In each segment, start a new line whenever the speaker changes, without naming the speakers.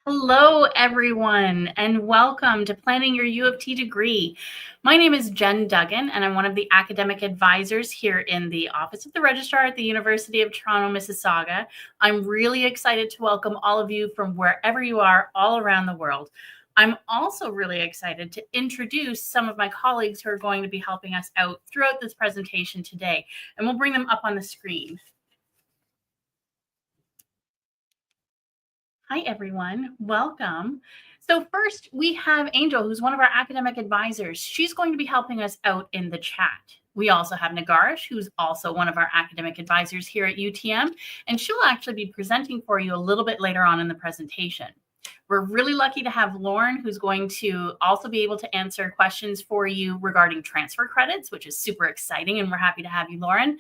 Hello, everyone, and welcome to Planning Your U of T degree. My name is Jen Duggan, and I'm one of the academic advisors here in the Office of the Registrar at the University of Toronto, Mississauga. I'm really excited to welcome all of you from wherever you are all around the world. I'm also really excited to introduce some of my colleagues who are going to be helping us out throughout this presentation today, and we'll bring them up on the screen. Hi, everyone. Welcome. So first, we have Angel, who's one of our academic advisors. She's going to be helping us out in the chat. We also have Nagarish, who's also one of our academic advisors here at UTM, and she'll actually be presenting for you a little bit later on in the presentation. We're really lucky to have Lauren, who's going to also be able to answer questions for you regarding transfer credits, which is super exciting, and we're happy to have you, Lauren.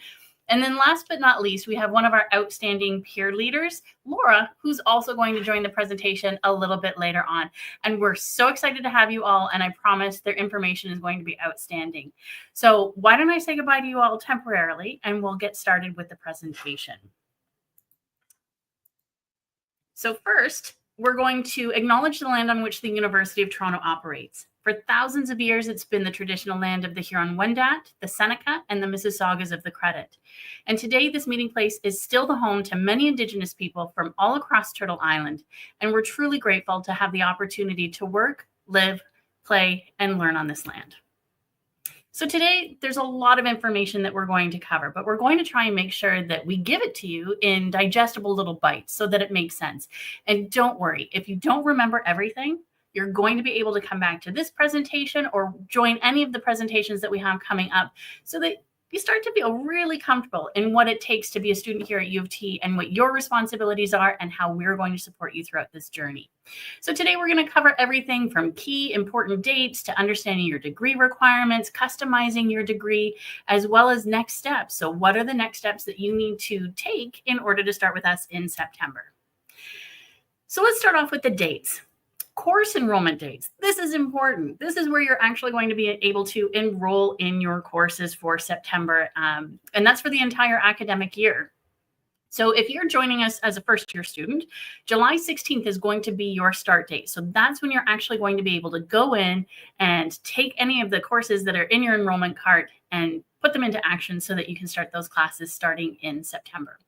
And then last but not least, we have one of our outstanding peer leaders, Laura, who's also going to join the presentation a little bit later on. And we're so excited to have you all, and I promise their information is going to be outstanding. So why don't I say goodbye to you all temporarily, and we'll get started with the presentation. So first, we're going to acknowledge the land on which the University of Toronto operates. For thousands of years, it's been the traditional land of the Huron-Wendat, the Seneca, and the Mississaugas of the Credit. And today, this meeting place is still the home to many Indigenous people from all across Turtle Island. And we're truly grateful to have the opportunity to work, live, play, and learn on this land. So today, there's a lot of information that we're going to cover, but we're going to try and make sure that we give it to you in digestible little bites so that it makes sense. And don't worry, if you don't remember everything, you're going to be able to come back to this presentation or join any of the presentations that we have coming up so that you start to feel really comfortable in what it takes to be a student here at U of T and what your responsibilities are and how we're going to support you throughout this journey. So today we're going to cover everything from key important dates to understanding your degree requirements, customizing your degree, as well as next steps. So what are the next steps that you need to take in order to start with us in September? So let's start off with the dates. Course enrollment dates. This is important. This is where you're actually going to be able to enroll in your courses for September, and that's for the entire academic year. So if you're joining us as a first-year student, July 16th is going to be your start date. So that's when you're actually going to be able to go in and take any of the courses that are in your enrollment cart and put them into action so that you can start those classes starting in September.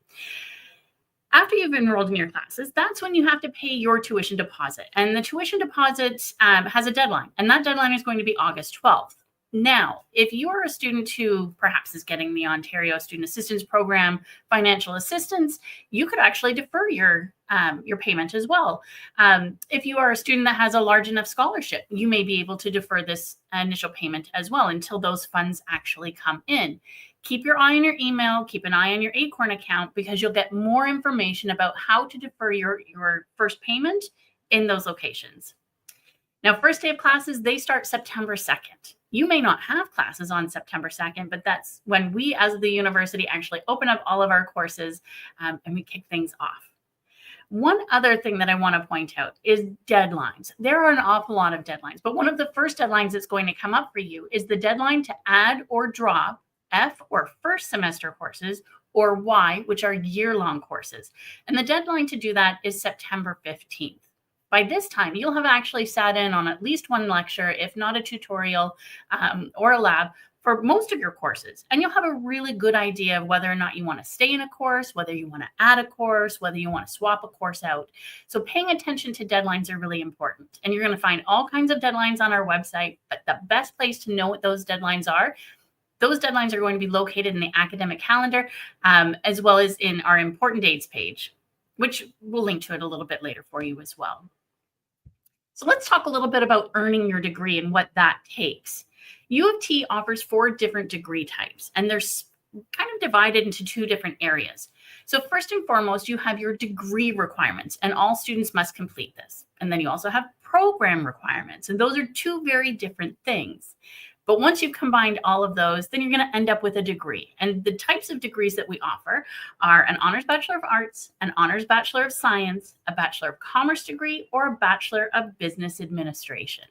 After you've enrolled in your classes, that's when you have to pay your tuition deposit. And the tuition deposit has a deadline, and that deadline is going to be August 12th. Now, if you are a student who perhaps is getting the Ontario Student Assistance Program financial assistance, you could actually defer your payment as well. If you are a student that has a large enough scholarship, you may be able to defer this initial payment as well until those funds actually come in. Keep your eye on your email, keep an eye on your Acorn account because you'll get more information about how to defer your first payment in those locations. Now, first day of classes, they start September 2nd. You may not have classes on September 2nd, but that's when we as the university actually open up all of our courses and we kick things off. One other thing that I want to point out is deadlines. There are an awful lot of deadlines, but one of the first deadlines that's going to come up for you is the deadline to add or drop F or first semester courses, or Y, which are year-long courses. And the deadline to do that is September 15th. By this time, you'll have actually sat in on at least one lecture, if not a tutorial or a lab, for most of your courses. And you'll have a really good idea of whether or not you want to stay in a course, whether you want to add a course, whether you want to swap a course out. So paying attention to deadlines are really important. And you're going to find all kinds of deadlines on our website, but the best place to know what those deadlines are, those deadlines are going to be located in the academic calendar, as well as in our important dates page, which we'll link to it a little bit later for you as well. So let's talk a little bit about earning your degree and what that takes. U of T offers 4 different degree types, and they're kind of divided into 2 different areas. So first and foremost, you have your degree requirements, and all students must complete this. And then you also have program requirements, and those are 2 very different things. But once you've combined all of those, then you're going to end up with a degree. And the types of degrees that we offer are an Honors Bachelor of Arts, an Honors Bachelor of Science, a Bachelor of Commerce degree, or a Bachelor of Business Administration.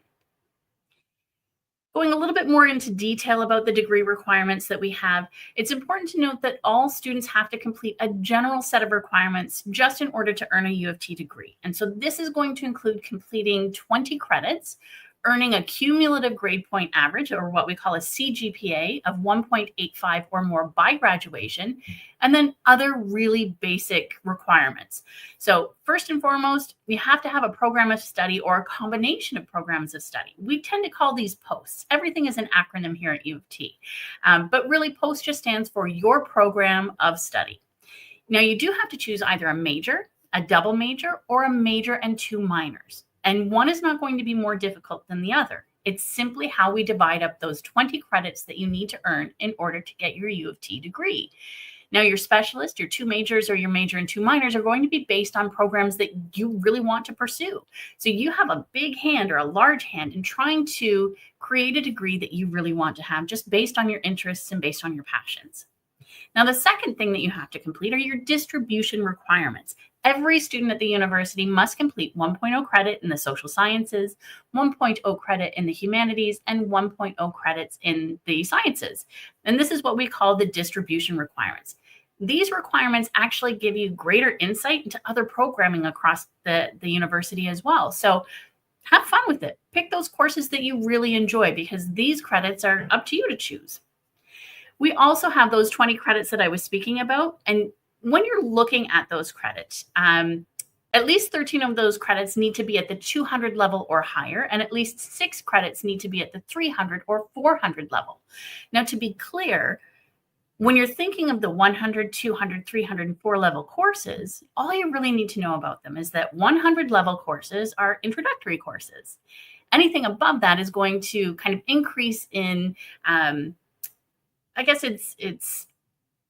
Going a little bit more into detail about the degree requirements that we have, it's important to note that all students have to complete a general set of requirements just in order to earn a U of T degree. And so this is going to include completing 20 credits, earning a cumulative grade point average, or what we call a CGPA, of 1.85 or more by graduation, and then other really basic requirements. So first and foremost, you have to have a program of study or a combination of programs of study. We tend to call these POSTs. Everything is an acronym here at U of T. But really, POST just stands for your program of study. Now, you do have to choose either a major, a double major, or a major and 2 minors. And one is not going to be more difficult than the other. It's simply how we divide up those 20 credits that you need to earn in order to get your U of T degree. Now, your specialist, your 2 majors, or your major and 2 minors are going to be based on programs that you really want to pursue. So you have a big hand or a large hand in trying to create a degree that you really want to have, just based on your interests and based on your passions. Now, the second thing that you have to complete are your distribution requirements. Every student at the university must complete 1.0 credit in the social sciences, 1.0 credit in the humanities, and 1.0 credits in the sciences. And this is what we call the distribution requirements. These requirements actually give you greater insight into other programming across the university as well. So have fun with it. Pick those courses that you really enjoy, because these credits are up to you to choose. We also have those 20 credits that I was speaking about. And when you're looking at those credits, at least 13 of those credits need to be at the 200 level or higher, and at least 6 credits need to be at the 300 or 400 level. Now, to be clear, when you're thinking of the 100, 200, 300, and 4 level courses, all you really need to know about them is that 100 level courses are introductory courses. Anything above that is going to kind of increase in, I guess it's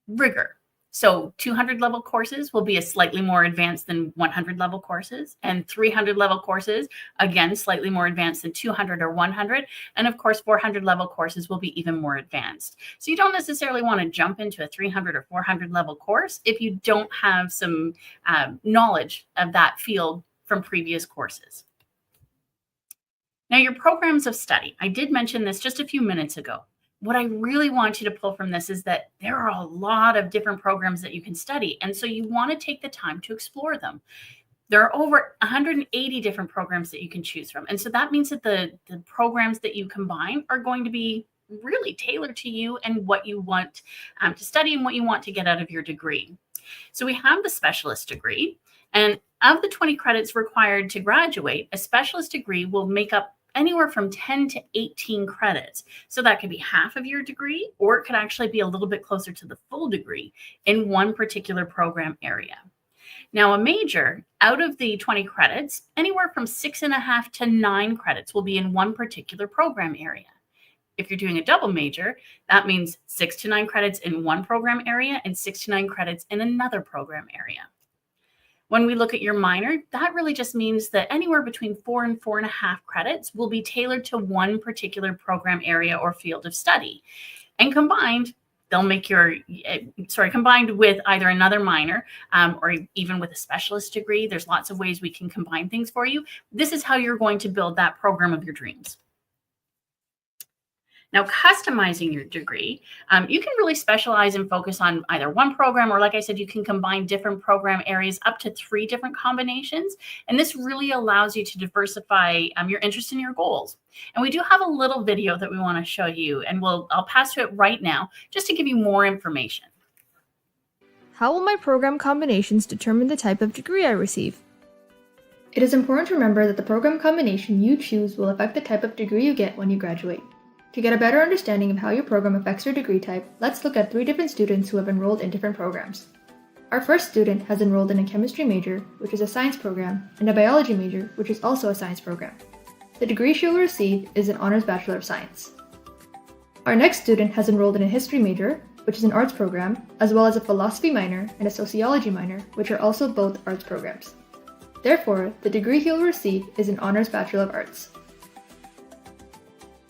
rigor. So 200 level courses will be a slightly more advanced than 100 level courses, and 300 level courses, again, slightly more advanced than 200 or 100. And of course, 400 level courses will be even more advanced. So you don't necessarily want to jump into a 300 or 400 level course if you don't have some knowledge of that field from previous courses. Now, your programs of study, I did mention this just a few minutes ago. What I really want you to pull from this is that there are a lot of different programs that you can study. And so you want to take the time to explore them. There are over 180 different programs that you can choose from. And so that means that the programs that you combine are going to be really tailored to you and what you want to study and what you want to get out of your degree. So we have the specialist degree. And of the 20 credits required to graduate, a specialist degree will make up anywhere from 10 to 18 credits. So that could be half of your degree, or it could actually be a little bit closer to the full degree in one particular program area. Now, a major, out of the 20 credits, anywhere from 6.5 to 9 credits will be in one particular program area. If you're doing a double major, that means 6 to 9 credits in one program area and 6 to 9 credits in another program area. When we look at your minor, that really just means that anywhere between 4 and 4.5 credits will be tailored to one particular program area or field of study. And combined, they'll make combined with either another minor or even with a specialist degree. There's lots of ways we can combine things for you. This is how you're going to build that program of your dreams. Now, customizing your degree, you can really specialize and focus on either one program, or like I said, you can combine different program areas up to 3 different combinations. And this really allows you to diversify your interest and your goals. And we do have a little video that we want to show you, and I'll pass to it right now just to give you more information.
How will my program combinations determine the type of degree I receive?
It is important to remember that the program combination you choose will affect the type of degree you get when you graduate. To get a better understanding of how your program affects your degree type, let's look at 3 different students who have enrolled in different programs. Our first student has enrolled in a chemistry major, which is a science program, and a biology major, which is also a science program. The degree she will receive is an Honors Bachelor of Science. Our next student has enrolled in a history major, which is an arts program, as well as a philosophy minor and a sociology minor, which are also both arts programs. Therefore, the degree he will receive is an Honors Bachelor of Arts.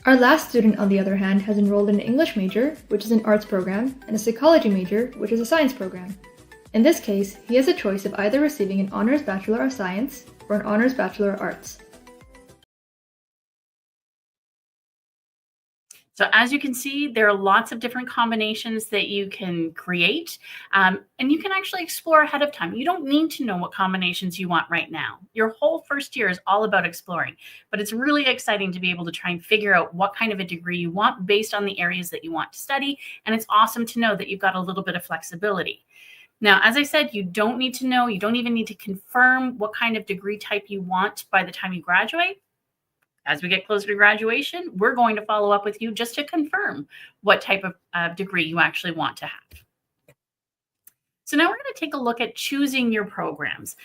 Our last student, on the other hand, has enrolled in an English major, which is an arts program, and a psychology major, which is a science program. In this case, he has a choice of either receiving an Honors Bachelor of Science or an Honors Bachelor of Arts.
So as you can see, there are lots of different combinations that you can create, and you can actually explore ahead of time. You don't need to know what combinations you want right now. Your whole first year is all about exploring, but it's really exciting to be able to try and figure out what kind of a degree you want based on the areas that you want to study, and it's awesome to know that you've got a little bit of flexibility. Now, as I said, you don't need to know, you don't even need to confirm what kind of degree type you want by the time you graduate. As we get closer to graduation, we're going to follow up with you just to confirm what type of degree you actually want to have. So now we're going to take a look at choosing your programs.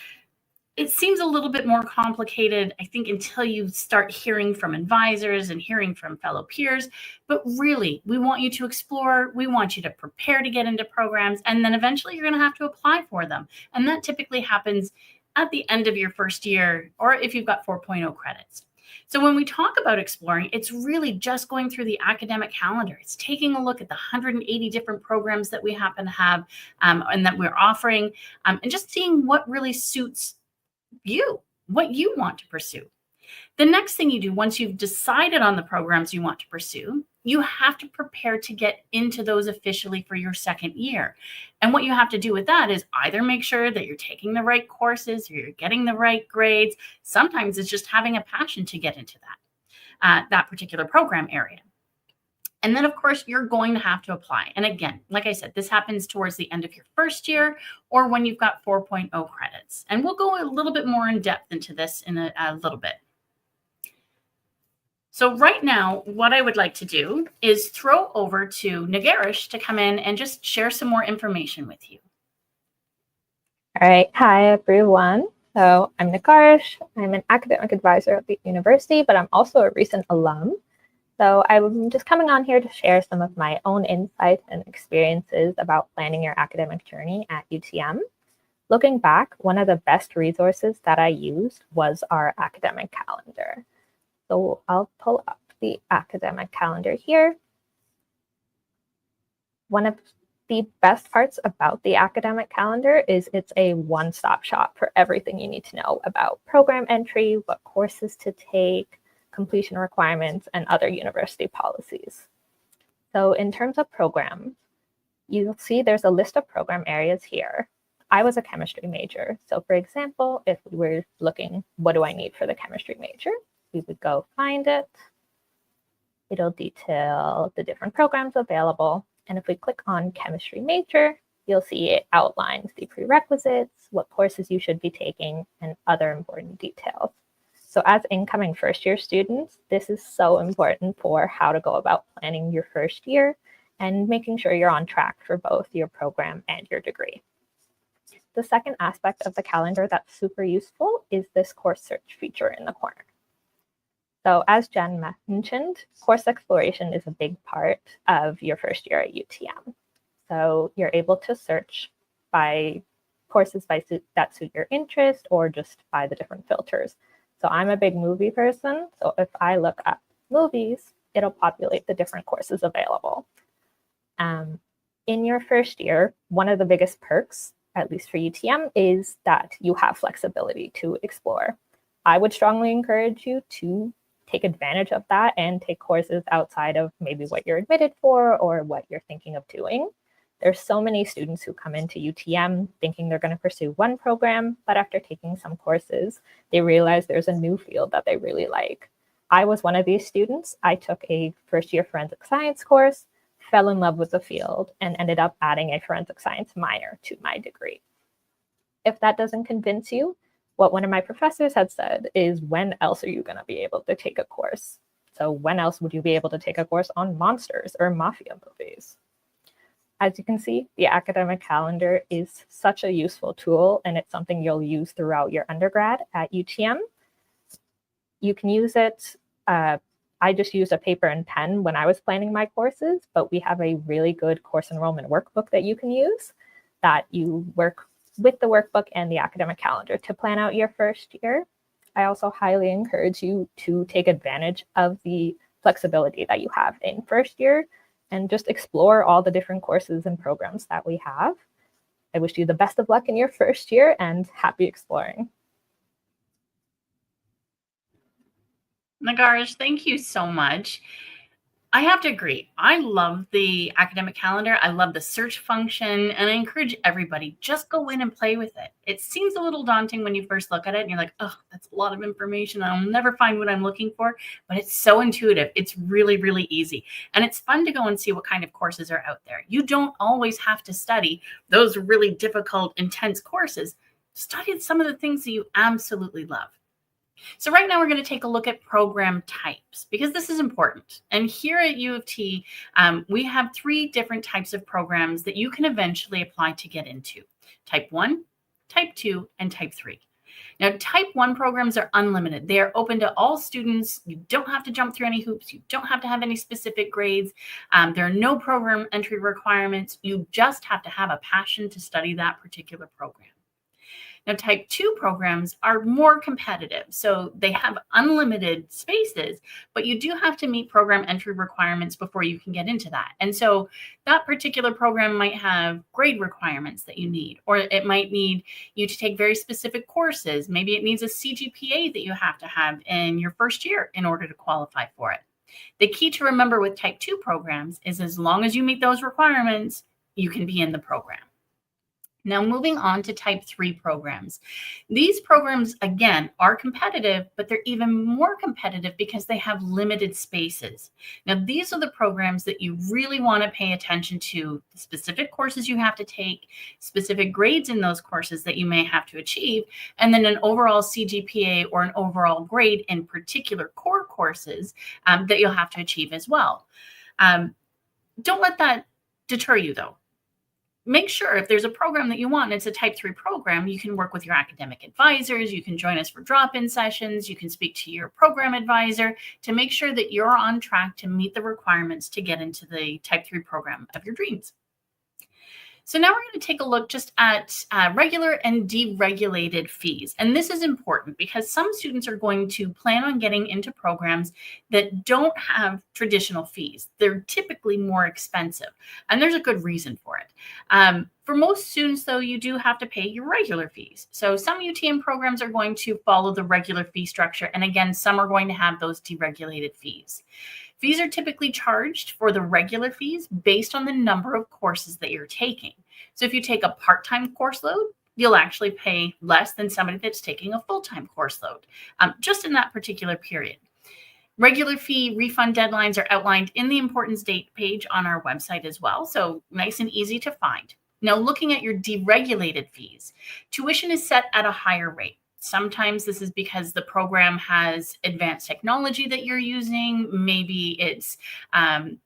It seems a little bit more complicated, I think, until you start hearing from advisors and hearing from fellow peers. But really, we want you to explore. We want you to prepare to get into programs, and then eventually you're going to have to apply for them. And that typically happens at the end of your first year, or if you've got 4.0 credits. So when we talk about exploring, it's really just going through the academic calendar. It's taking a look at the 180 different programs that we happen to have and that we're offering, and just seeing what really suits you, what you want to pursue. The next thing you do once you've decided on the programs you want to pursue, you have to prepare to get into those officially for your second year. And what you have to do with that is either make sure that you're taking the right courses or you're getting the right grades. Sometimes it's just having a passion to get into that particular program area. And then, of course, you're going to have to apply. And again, like I said, this happens towards the end of your first year or when you've got 4.0 credits. And we'll go a little bit more in depth into this in a little bit. So right now, what I would like to do is throw over to Nagarish to come in and just share some more information with you.
All right. Hi, everyone. So I'm Nagarish. I'm an academic advisor at the university, but I'm also a recent alum. So I'm just coming on here to share some of my own insights and experiences about planning your academic journey at UTM. Looking back, one of the best resources that I used was our academic calendar. So I'll pull up the academic calendar here. One of the best parts about the academic calendar is it's a one-stop shop for everything you need to know about program entry, what courses to take, completion requirements, and other university policies. So in terms of programs, you'll see there's a list of program areas here. I was a chemistry major. So for example, if we were looking, what do I need for the chemistry major? We would go find it. It'll detail the different programs available. And if we click on chemistry major, you'll see it outlines the prerequisites, what courses you should be taking, and other important details. So as incoming first-year students, this is so important for how to go about planning your first year and making sure you're on track for both your program and your degree. The second aspect of the calendar that's super useful is this course search feature in the corner. So as Jen mentioned, course exploration is a big part of your first year at UTM. So you're able to search by courses that suit your interest or just by the different filters. So I'm a big movie person. So if I look up movies, it'll populate the different courses available. In your first year, one of the biggest perks, at least for UTM, is that you have flexibility to explore. I would strongly encourage you to take advantage of that and take courses outside of maybe what you're admitted for or what you're thinking of doing. There's so many students who come into UTM thinking they're going to pursue one program, but after taking some courses, they realize there's a new field that they really like. I was one of these students. I took a first-year forensic science course, fell in love with the field, and ended up adding a forensic science minor to my degree. If that doesn't convince you, what one of my professors had said is, when else are you going to be able to take a course? So when else would you be able to take a course on monsters or mafia movies? As you can see, the academic calendar is such a useful tool, and it's something you'll use throughout your undergrad at UTM. You can use it. I just used a paper and pen when I was planning my courses, but we have a really good course enrollment workbook that you can use that you work with the workbook and the academic calendar to plan out your first year. I also highly encourage you to take advantage of the flexibility that you have in first year and just explore all the different courses and programs that we have. I wish you the best of luck in your first year and happy exploring.
Nagarish, thank you so much. I have to agree. I love the academic calendar. I love the search function, and I encourage everybody, just go in and play with it. It seems a little daunting when you first look at it and you're like, oh, that's a lot of information. I'll never find what I'm looking for, but it's so intuitive. It's really, really easy. And it's fun to go and see what kind of courses are out there. You don't always have to study those really difficult, intense courses. Study some of the things that you absolutely love. So right now we're going to take a look at program types because this is important. And here at U of T, we have 3 different types of programs that you can eventually apply to get into. Type 1, Type 2, and Type 3. Now, Type 1 programs are unlimited. They are open to all students. You don't have to jump through any hoops. You don't have to have any specific grades. There are no program entry requirements. You just have to have a passion to study that particular program. Now, Type 2 programs are more competitive, so they have unlimited spaces, but you do have to meet program entry requirements before you can get into that. And so that particular program might have grade requirements that you need, or it might need you to take very specific courses. Maybe it needs a CGPA that you have to have in your first year in order to qualify for it. The key to remember with Type 2 programs is as long as you meet those requirements, you can be in the program. Now, moving on to Type 3 programs. These programs, again, are competitive, but they're even more competitive because they have limited spaces. Now, these are the programs that you really want to pay attention to, the specific courses you have to take, specific grades in those courses that you may have to achieve, and then an overall CGPA or an overall grade in particular core courses that you'll have to achieve as well. Don't let that deter you, though. Make sure if there's a program that you want and it's a Type 3 program, you can work with your academic advisors, you can join us for drop-in sessions, you can speak to your program advisor to make sure that you're on track to meet the requirements to get into the Type 3 program of your dreams. So now we're going to take a look just at regular and deregulated fees. And this is important because some students are going to plan on getting into programs that don't have traditional fees. They're typically more expensive, and there's a good reason for it. For most students, though, you do have to pay your regular fees. So some UTM programs are going to follow the regular fee structure. And again, some are going to have those deregulated fees. Fees are typically charged for the regular fees based on the number of courses that you're taking. So if you take a part-time course load, you'll actually pay less than somebody that's taking a full-time course load, just in that particular period. Regular fee refund deadlines are outlined in the importance date page on our website as well, so nice and easy to find. Now, looking at your deregulated fees, tuition is set at a higher rate. Sometimes this is because the program has advanced technology that you're using. Maybe it's to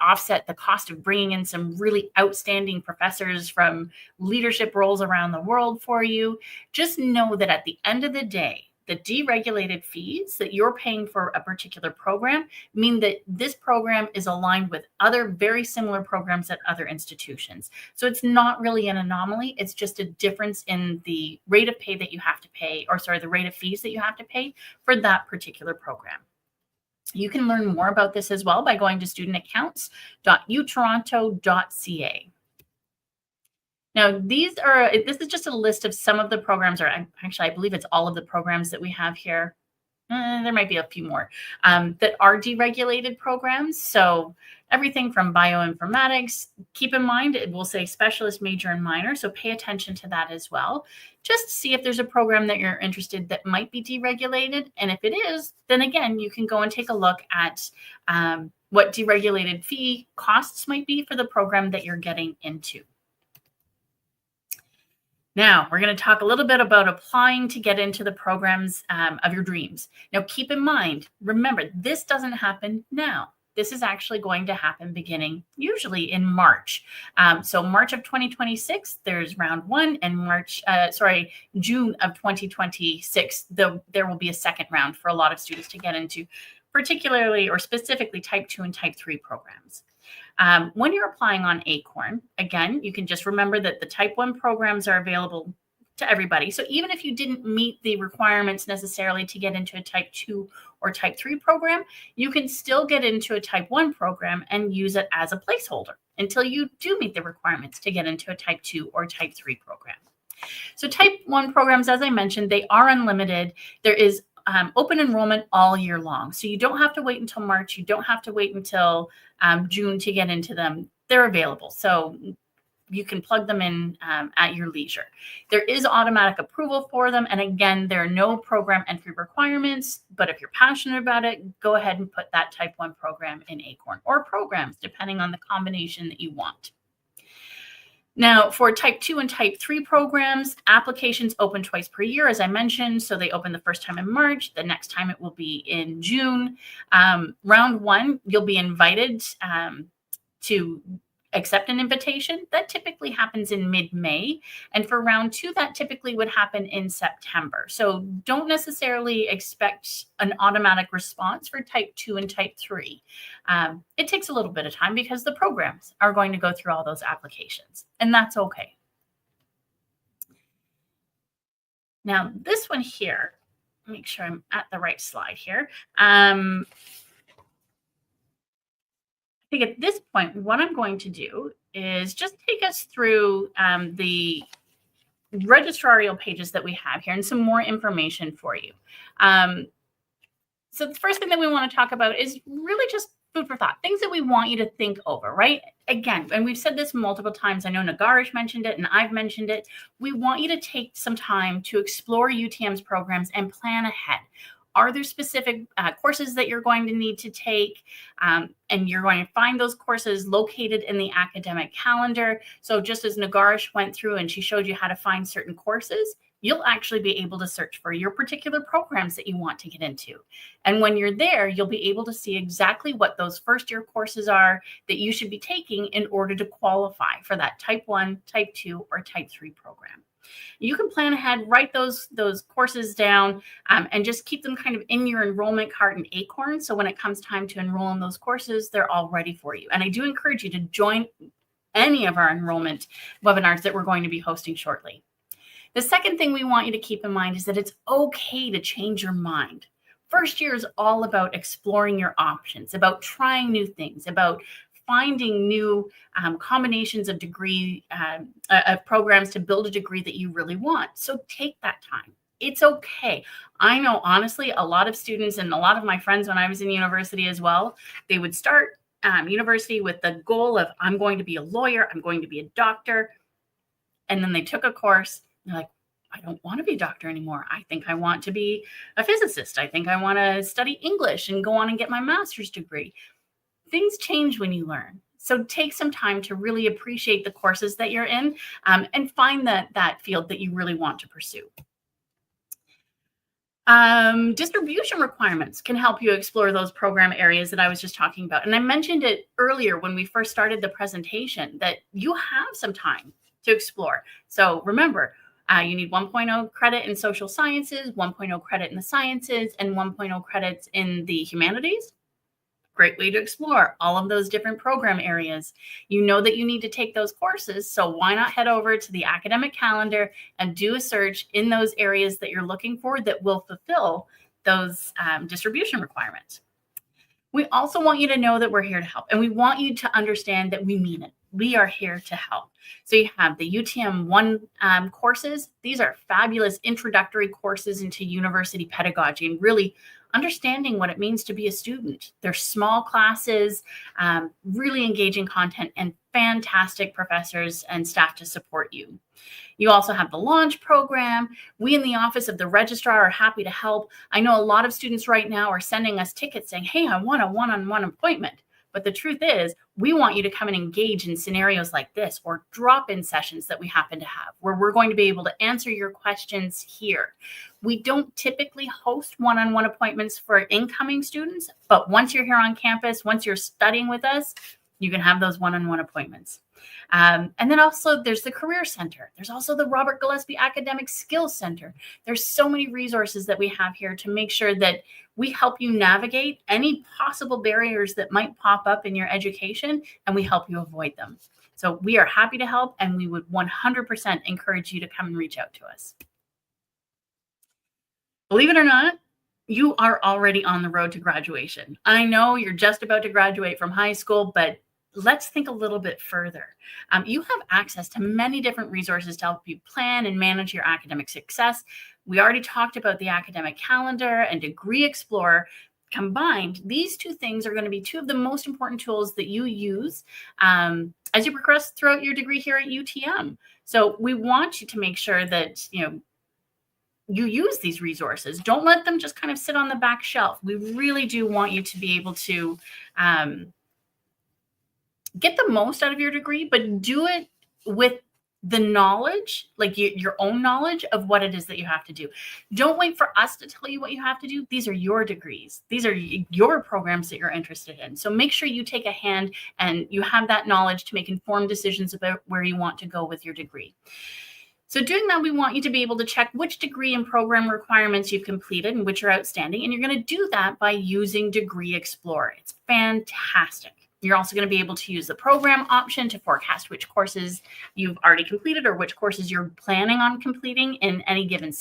offset the cost of bringing in some really outstanding professors from leadership roles around the world for you. Just know that at the end of the day, the deregulated fees that you're paying for a particular program mean that this program is aligned with other very similar programs at other institutions. So it's not really an anomaly. It's just a difference in the rate of pay that you have to pay, or sorry, the rate of fees that you have to pay for that particular program. You can learn more about this as well by going to studentaccounts.utoronto.ca. Now, this is just a list of some of the programs, or actually, I believe it's all of the programs that we have here. There might be a few more that are deregulated programs. So everything from bioinformatics, keep in mind, it will say specialist, major, and minor. So pay attention to that as well. Just see if there's a program that you're interested that might be deregulated. And if it is, then again, you can go and take a look at what deregulated fee costs might be for the program that you're getting into. Now, we're going to talk a little bit about applying to get into the programs of your dreams. Now, keep in mind, remember, this doesn't happen now. This is actually going to happen beginning usually in March. So March of 2026, there's round 1, and June of 2026, there will be a second round for a lot of students to get into, particularly or specifically Type 2 and Type 3 programs. When you're applying on Acorn, again, you can just remember that the Type 1 programs are available to everybody. So even if you didn't meet the requirements necessarily to get into a Type 2 or Type 3 program, you can still get into a Type 1 program and use it as a placeholder until you do meet the requirements to get into a Type 2 or Type 3 program. So Type 1 programs, as I mentioned, they are unlimited. There is open enrollment all year long. So you don't have to wait until March. You don't have to wait until June to get into them. They're available. So you can plug them in at your leisure. There is automatic approval for them. And again, there are no program entry requirements, but if you're passionate about it, go ahead and put that type 1 program in Acorn, or programs, depending on the combination that you want. Now, for type 2 and type 3 programs, applications open twice per year, as I mentioned. So they open the first time in March. The next time it will be in June. Round 1, you'll be invited to accept an invitation. That typically happens in mid-May. And for round 2, that typically would happen in September. So don't necessarily expect an automatic response for type 2 and type 3. It takes a little bit of time because the programs are going to go through all those applications, and that's okay. Now, this one here, make sure I'm at the right slide here. I think at this point, what I'm going to do is just take us through the registrarial pages that we have here and some more information for you. So the first thing that we want to talk about is really just food for thought, things that we want you to think over, right? Again, and we've said this multiple times. I know Nagarish mentioned it and I've mentioned it. We want you to take some time to explore UTM's programs and plan ahead. Are there specific courses that you're going to need to take? And you're going to find those courses located in the academic calendar. So just as Nagarish went through and she showed you how to find certain courses, you'll actually be able to search for your particular programs that you want to get into. And when you're there, you'll be able to see exactly what those first year courses are that you should be taking in order to qualify for that type 1, type 2, or type 3 program. You can plan ahead, write those courses down, and just keep them kind of in your enrollment cart in Acorn. So when it comes time to enroll in those courses, they're all ready for you. And I do encourage you to join any of our enrollment webinars that we're going to be hosting shortly. The second thing we want you to keep in mind is that it's okay to change your mind. First year is all about exploring your options, about trying new things, about finding new combinations of degree of programs to build a degree that you really want. So take that time. It's okay. I know, honestly, a lot of students and a lot of my friends when I was in university as well, they would start university with the goal of, I'm going to be a lawyer, I'm going to be a doctor. And then they took a course. And they're like, I don't want to be a doctor anymore. I think I want to be a physicist. I think I want to study English and go on and get my master's degree. Things change when you learn. So take some time to really appreciate the courses that you're in and find that field that you really want to pursue. Distribution requirements can help you explore those program areas that I was just talking about. And I mentioned it earlier when we first started the presentation that you have some time to explore. So remember, you need 1.0 credit in social sciences, 1.0 credit in the sciences, and 1.0 credits in the humanities. Great way to explore all of those different program areas. You know that you need to take those courses, so why not head over to the academic calendar and do a search in those areas that you're looking for that will fulfill those distribution requirements. We also want you to know that we're here to help, and we want you to understand that we mean it. We are here to help. So you have the UTM 1 courses. These are fabulous introductory courses into university pedagogy and really understanding what it means to be a student. They're small classes, really engaging content, and fantastic professors and staff to support you. You also have the launch program. We in the office of the registrar are happy to help. I know a lot of students right now are sending us tickets saying, hey, I want a one-on-one appointment. But the truth is, we want you to come and engage in scenarios like this or drop-in sessions that we happen to have where we're going to be able to answer your questions here. We don't typically host one-on-one appointments for incoming students, but once you're here on campus, once you're studying with us, you can have those one-on-one appointments. And then also there's the Career Center. There's also the Robert Gillespie Academic Skills Center. There's so many resources that we have here to make sure that we help you navigate any possible barriers that might pop up in your education, and we help you avoid them. So we are happy to help, and we would 100% encourage you to come and reach out to us. Believe it or not, you are already on the road to graduation. I know you're just about to graduate from high school, but let's think a little bit further. You have access to many different resources to help you plan and manage your academic success. We already talked about the academic calendar and Degree Explorer. Combined, these two things are going to be two of the most important tools that you use as you progress throughout your degree here at UTM. So we want you to make sure that, you use these resources. Don't let them just kind of sit on the back shelf. We really do want you to be able to get the most out of your degree, but do it with the knowledge, like your own knowledge of what it is that you have to do. Don't wait for us to tell you what you have to do. These are your degrees. These are your programs that you're interested in. So make sure you take a hand and you have that knowledge to make informed decisions about where you want to go with your degree. So doing that, we want you to be able to check which degree and program requirements you've completed and which are outstanding. And you're going to do that by using Degree Explorer. It's fantastic. You're also going to be able to use the program option to forecast which courses you've already completed or which courses you're planning on completing in any given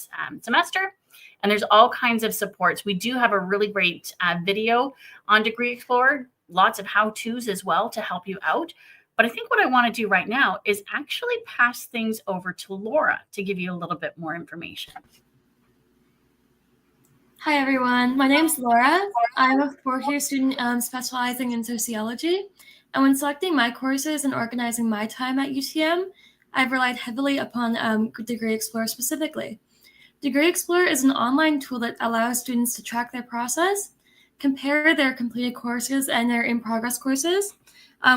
semester. And there's all kinds of supports. We do have a really great video on Degree Explorer, lots of how-tos as well to help you out. But I think what I want to do right now is actually pass things over to Laura to give you a little bit more information.
Hi, everyone. My name is Laura. I'm a fourth-year student specializing in sociology. And when selecting my courses and organizing my time at UTM, I've relied heavily upon Degree Explorer specifically. Degree Explorer is an online tool that allows students to track their process, compare their completed courses and their in-progress courses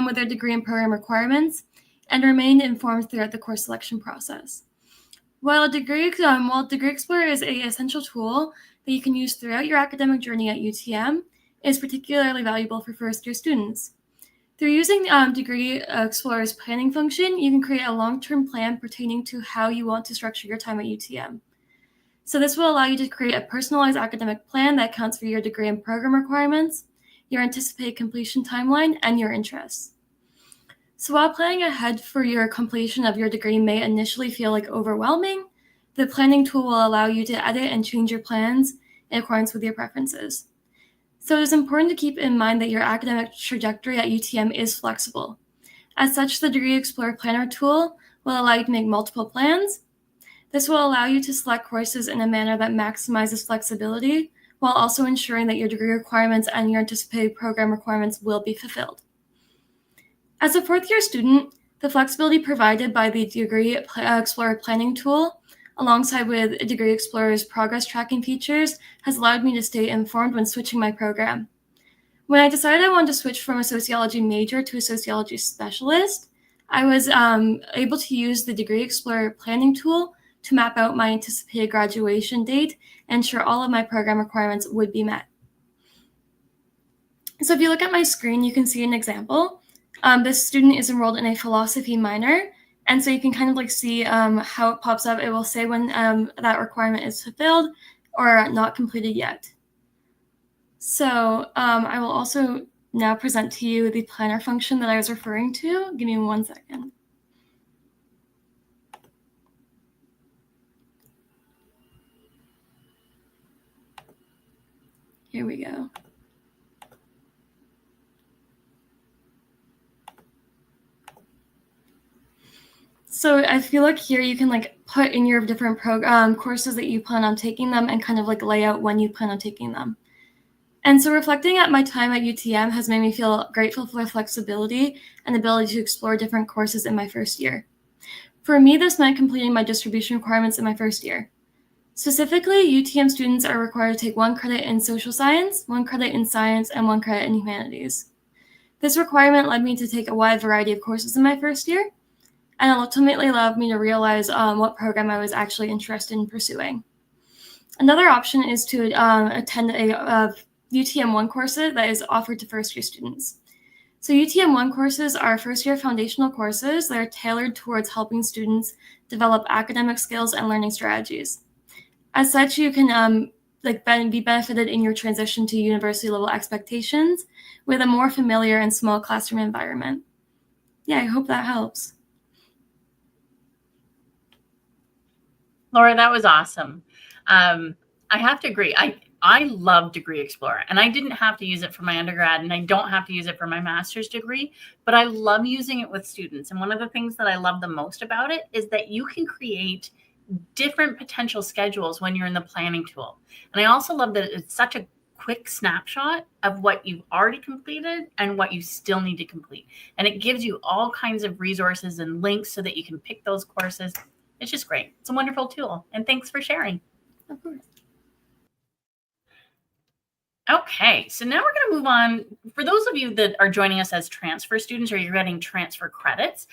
with their degree and program requirements, and remain informed throughout the course selection process. While Degree Explorer is an essential tool that you can use throughout your academic journey at UTM, it is particularly valuable for first-year students. Through using Degree Explorer's planning function, you can create a long-term plan pertaining to how you want to structure your time at UTM. So this will allow you to create a personalized academic plan that accounts for your degree and program requirements, your anticipated completion timeline, and your interests. So while planning ahead for your completion of your degree may initially feel like overwhelming, the planning tool will allow you to edit and change your plans in accordance with your preferences. So it is important to keep in mind that your academic trajectory at UTM is flexible. As such, the Degree Explorer Planner tool will allow you to make multiple plans. This will allow you to select courses in a manner that maximizes flexibility, while also ensuring that your degree requirements and your anticipated program requirements will be fulfilled. As a fourth-year student, the flexibility provided by the Degree Explorer Planning tool, alongside with Degree Explorer's progress tracking features, has allowed me to stay informed when switching my program. When I decided I wanted to switch from a sociology major to a sociology specialist, I was able to use the Degree Explorer Planning tool to map out my anticipated graduation date and ensure all of my program requirements would be met. So if you look at my screen, you can see an example. This student is enrolled in a philosophy minor, and so you can kind of like see how it pops up. It will say when that requirement is fulfilled or not completed yet. So I will also now present to you the planner function that I was referring to. Give me 1 second. Here we go. So if you look here, you can like put in your different courses that you plan on taking them and kind of like lay out when you plan on taking them. And so reflecting at my time at UTM has made me feel grateful for the flexibility and ability to explore different courses in my first year. For me, this meant completing my distribution requirements in my first year. Specifically, UTM students are required to take 1 credit in social science, 1 credit in science, and 1 credit in humanities. This requirement led me to take a wide variety of courses in my first year, and it ultimately allowed me to realize what program I was actually interested in pursuing. Another option is to attend a UTM 1 course that is offered to first-year students. So UTM 1 courses are first-year foundational courses that are tailored towards helping students develop academic skills and learning strategies. As such, you can be benefited in your transition to university-level expectations with a more familiar and small classroom environment. Yeah, I hope that helps.
Laura, that was awesome. I have to agree. I love Degree Explorer, and I didn't have to use it for my undergrad, and I don't have to use it for my master's degree, but I love using it with students. And one of the things that I love the most about it is that you can create different potential schedules when you're in the planning tool. And I also love that it's such a quick snapshot of what you've already completed and what you still need to complete. And it gives you all kinds of resources and links so that you can pick those courses. It's just great. It's a wonderful tool. And thanks for sharing.
Of course.
Okay, so now we're going to move on. For those of you that are joining us as transfer students or you're getting transfer credits,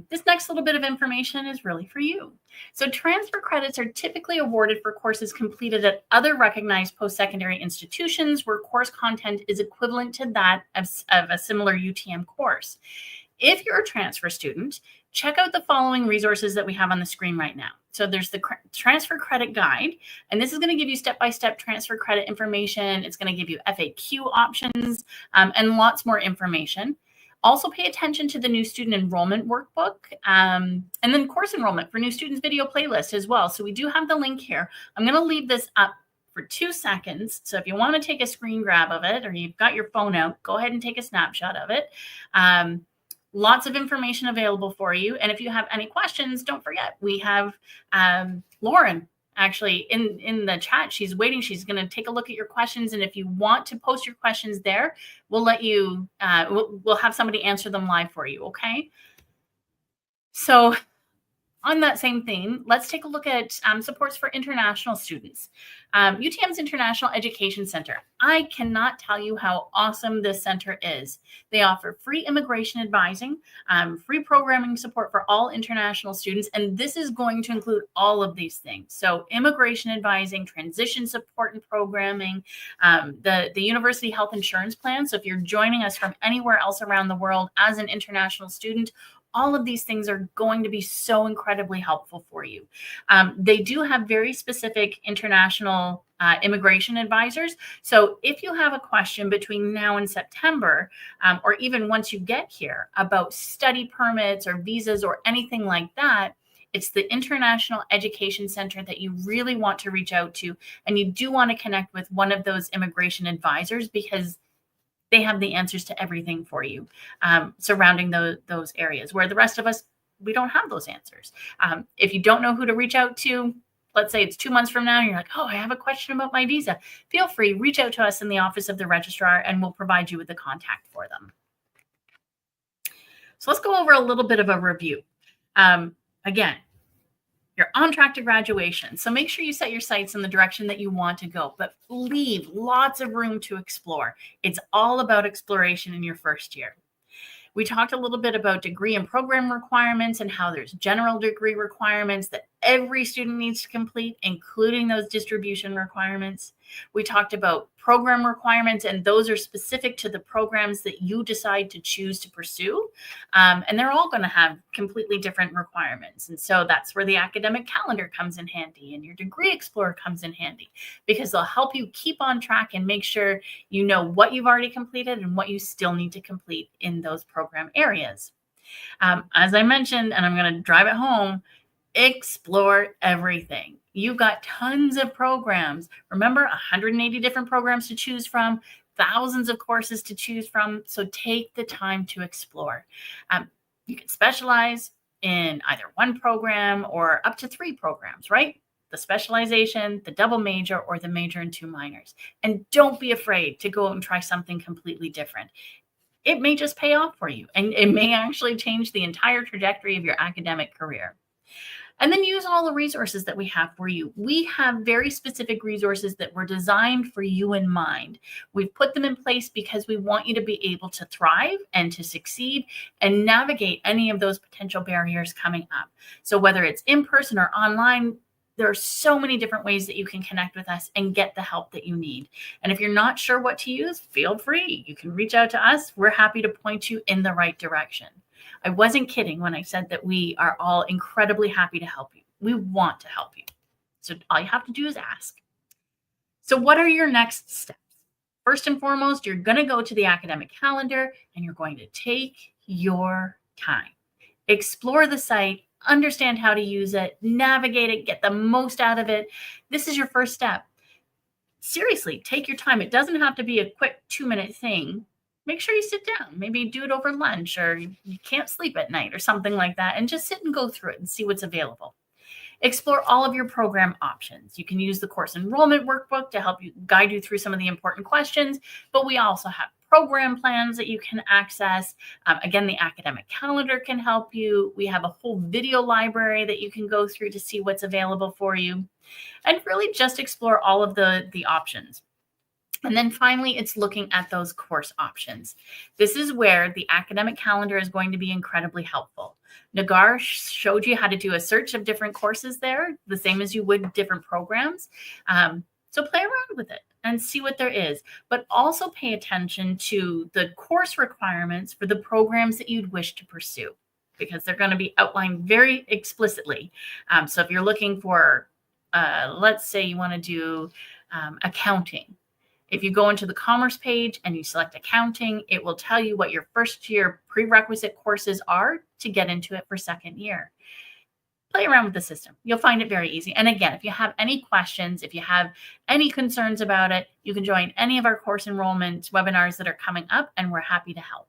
this next little bit of information is really for you. So transfer credits are typically awarded for courses completed at other recognized post-secondary institutions where course content is equivalent to that of a similar UTM course. If you're a transfer student, check out the following resources that we have on the screen right now. So there's the transfer credit guide, and this is going to give you step-by-step transfer credit information. It's going to give you FAQ options and lots more information. Also pay attention to the new student enrollment workbook and then course enrollment for new students video playlist as well. So we do have the link here. I'm going to leave this up for 2 seconds. So if you want to take a screen grab of it or you've got your phone out, go ahead and take a snapshot of it. Lots of information available for you. And if you have any questions, don't forget, we have Lauren actually in the chat. She's waiting. She's going to take a look at your questions. And if you want to post your questions there, we'll let you, we'll have somebody answer them live for you. Okay. So on that same theme, let's take a look at supports for international students. UTM's International Education Center. I cannot tell you how awesome this center is. They offer free immigration advising, free programming support for all international students, and this is going to include all of these things. So immigration advising, transition support and programming, the university health insurance plan. So if you're joining us from anywhere else around the world as an international student, all of these things are going to be so incredibly helpful for you. They do have very specific international immigration advisors. So if you have a question between now and September, or even once you get here about study permits or visas or anything like that, it's the International Education Center that you really want to reach out to. And you do want to connect with one of those immigration advisors because they have the answers to everything for you surrounding those areas where the rest of us, we don't have those answers. If you don't know who to reach out to, let's say it's 2 months from now, and you're like, oh, I have a question about my visa. Feel free, reach out to us in the office of the registrar and we'll provide you with the contact for them. So let's go over a little bit of a review. Again, you're on track to graduation. So make sure you set your sights in the direction that you want to go, but leave lots of room to explore. It's all about exploration in your first year. We talked a little bit about degree and program requirements and how there's general degree requirements that every student needs to complete, including those distribution requirements. We talked about program requirements, and those are specific to the programs that you decide to choose to pursue. And they're all going to have completely different requirements. And so that's where the academic calendar comes in handy and your degree explorer comes in handy, because they'll help you keep on track and make sure you know what you've already completed and what you still need to complete in those program areas. As I mentioned, and I'm going to drive it home, explore everything. You've got tons of programs. Remember, 180 different programs to choose from, thousands of courses to choose from. So take the time to explore. You can specialize in either one program or up to 3 programs, right? The specialization, the double major, or the major and 2 minors. And don't be afraid to go out and try something completely different. It may just pay off for you, and it may actually change the entire trajectory of your academic career. And then use all the resources that we have for you. We have very specific resources that were designed for you in mind. We've put them in place because we want you to be able to thrive and to succeed and navigate any of those potential barriers coming up. So whether it's in person or online, there are so many different ways that you can connect with us and get the help that you need. And if you're not sure what to use, feel free. You can reach out to us. We're happy to point you in the right direction. I wasn't kidding when I said that we are all incredibly happy to help you. We want to help you. So all you have to do is ask. So what are your next steps? First and foremost, you're going to go to the academic calendar and you're going to take your time. Explore the site, understand how to use it, navigate it, get the most out of it. This is your first step. Seriously, take your time. It doesn't have to be a quick 2-minute thing. Make sure you sit down, maybe do it over lunch, or you can't sleep at night or something like that, and just sit and go through it and see what's available. Explore all of your program options. You can use the course enrollment workbook to help you guide you through some of the important questions, but we also have program plans that you can access. Again, the academic calendar can help you. We have a whole video library that you can go through to see what's available for you, and really just explore all of the options. And then finally, it's looking at those course options. This is where the academic calendar is going to be incredibly helpful. Nagar showed you how to do a search of different courses there, the same as you would different programs. So play around with it and see what there is, but also pay attention to the course requirements for the programs that you'd wish to pursue, because they're going to be outlined very explicitly. So if you're looking for, let's say you want to do accounting, if you go into the commerce page and you select accounting, it will tell you what your first year prerequisite courses are to get into it for second year. Play around with the system. You'll find it very easy. And again, if you have any questions, if you have any concerns about it, you can join any of our course enrollment webinars that are coming up, and we're happy to help.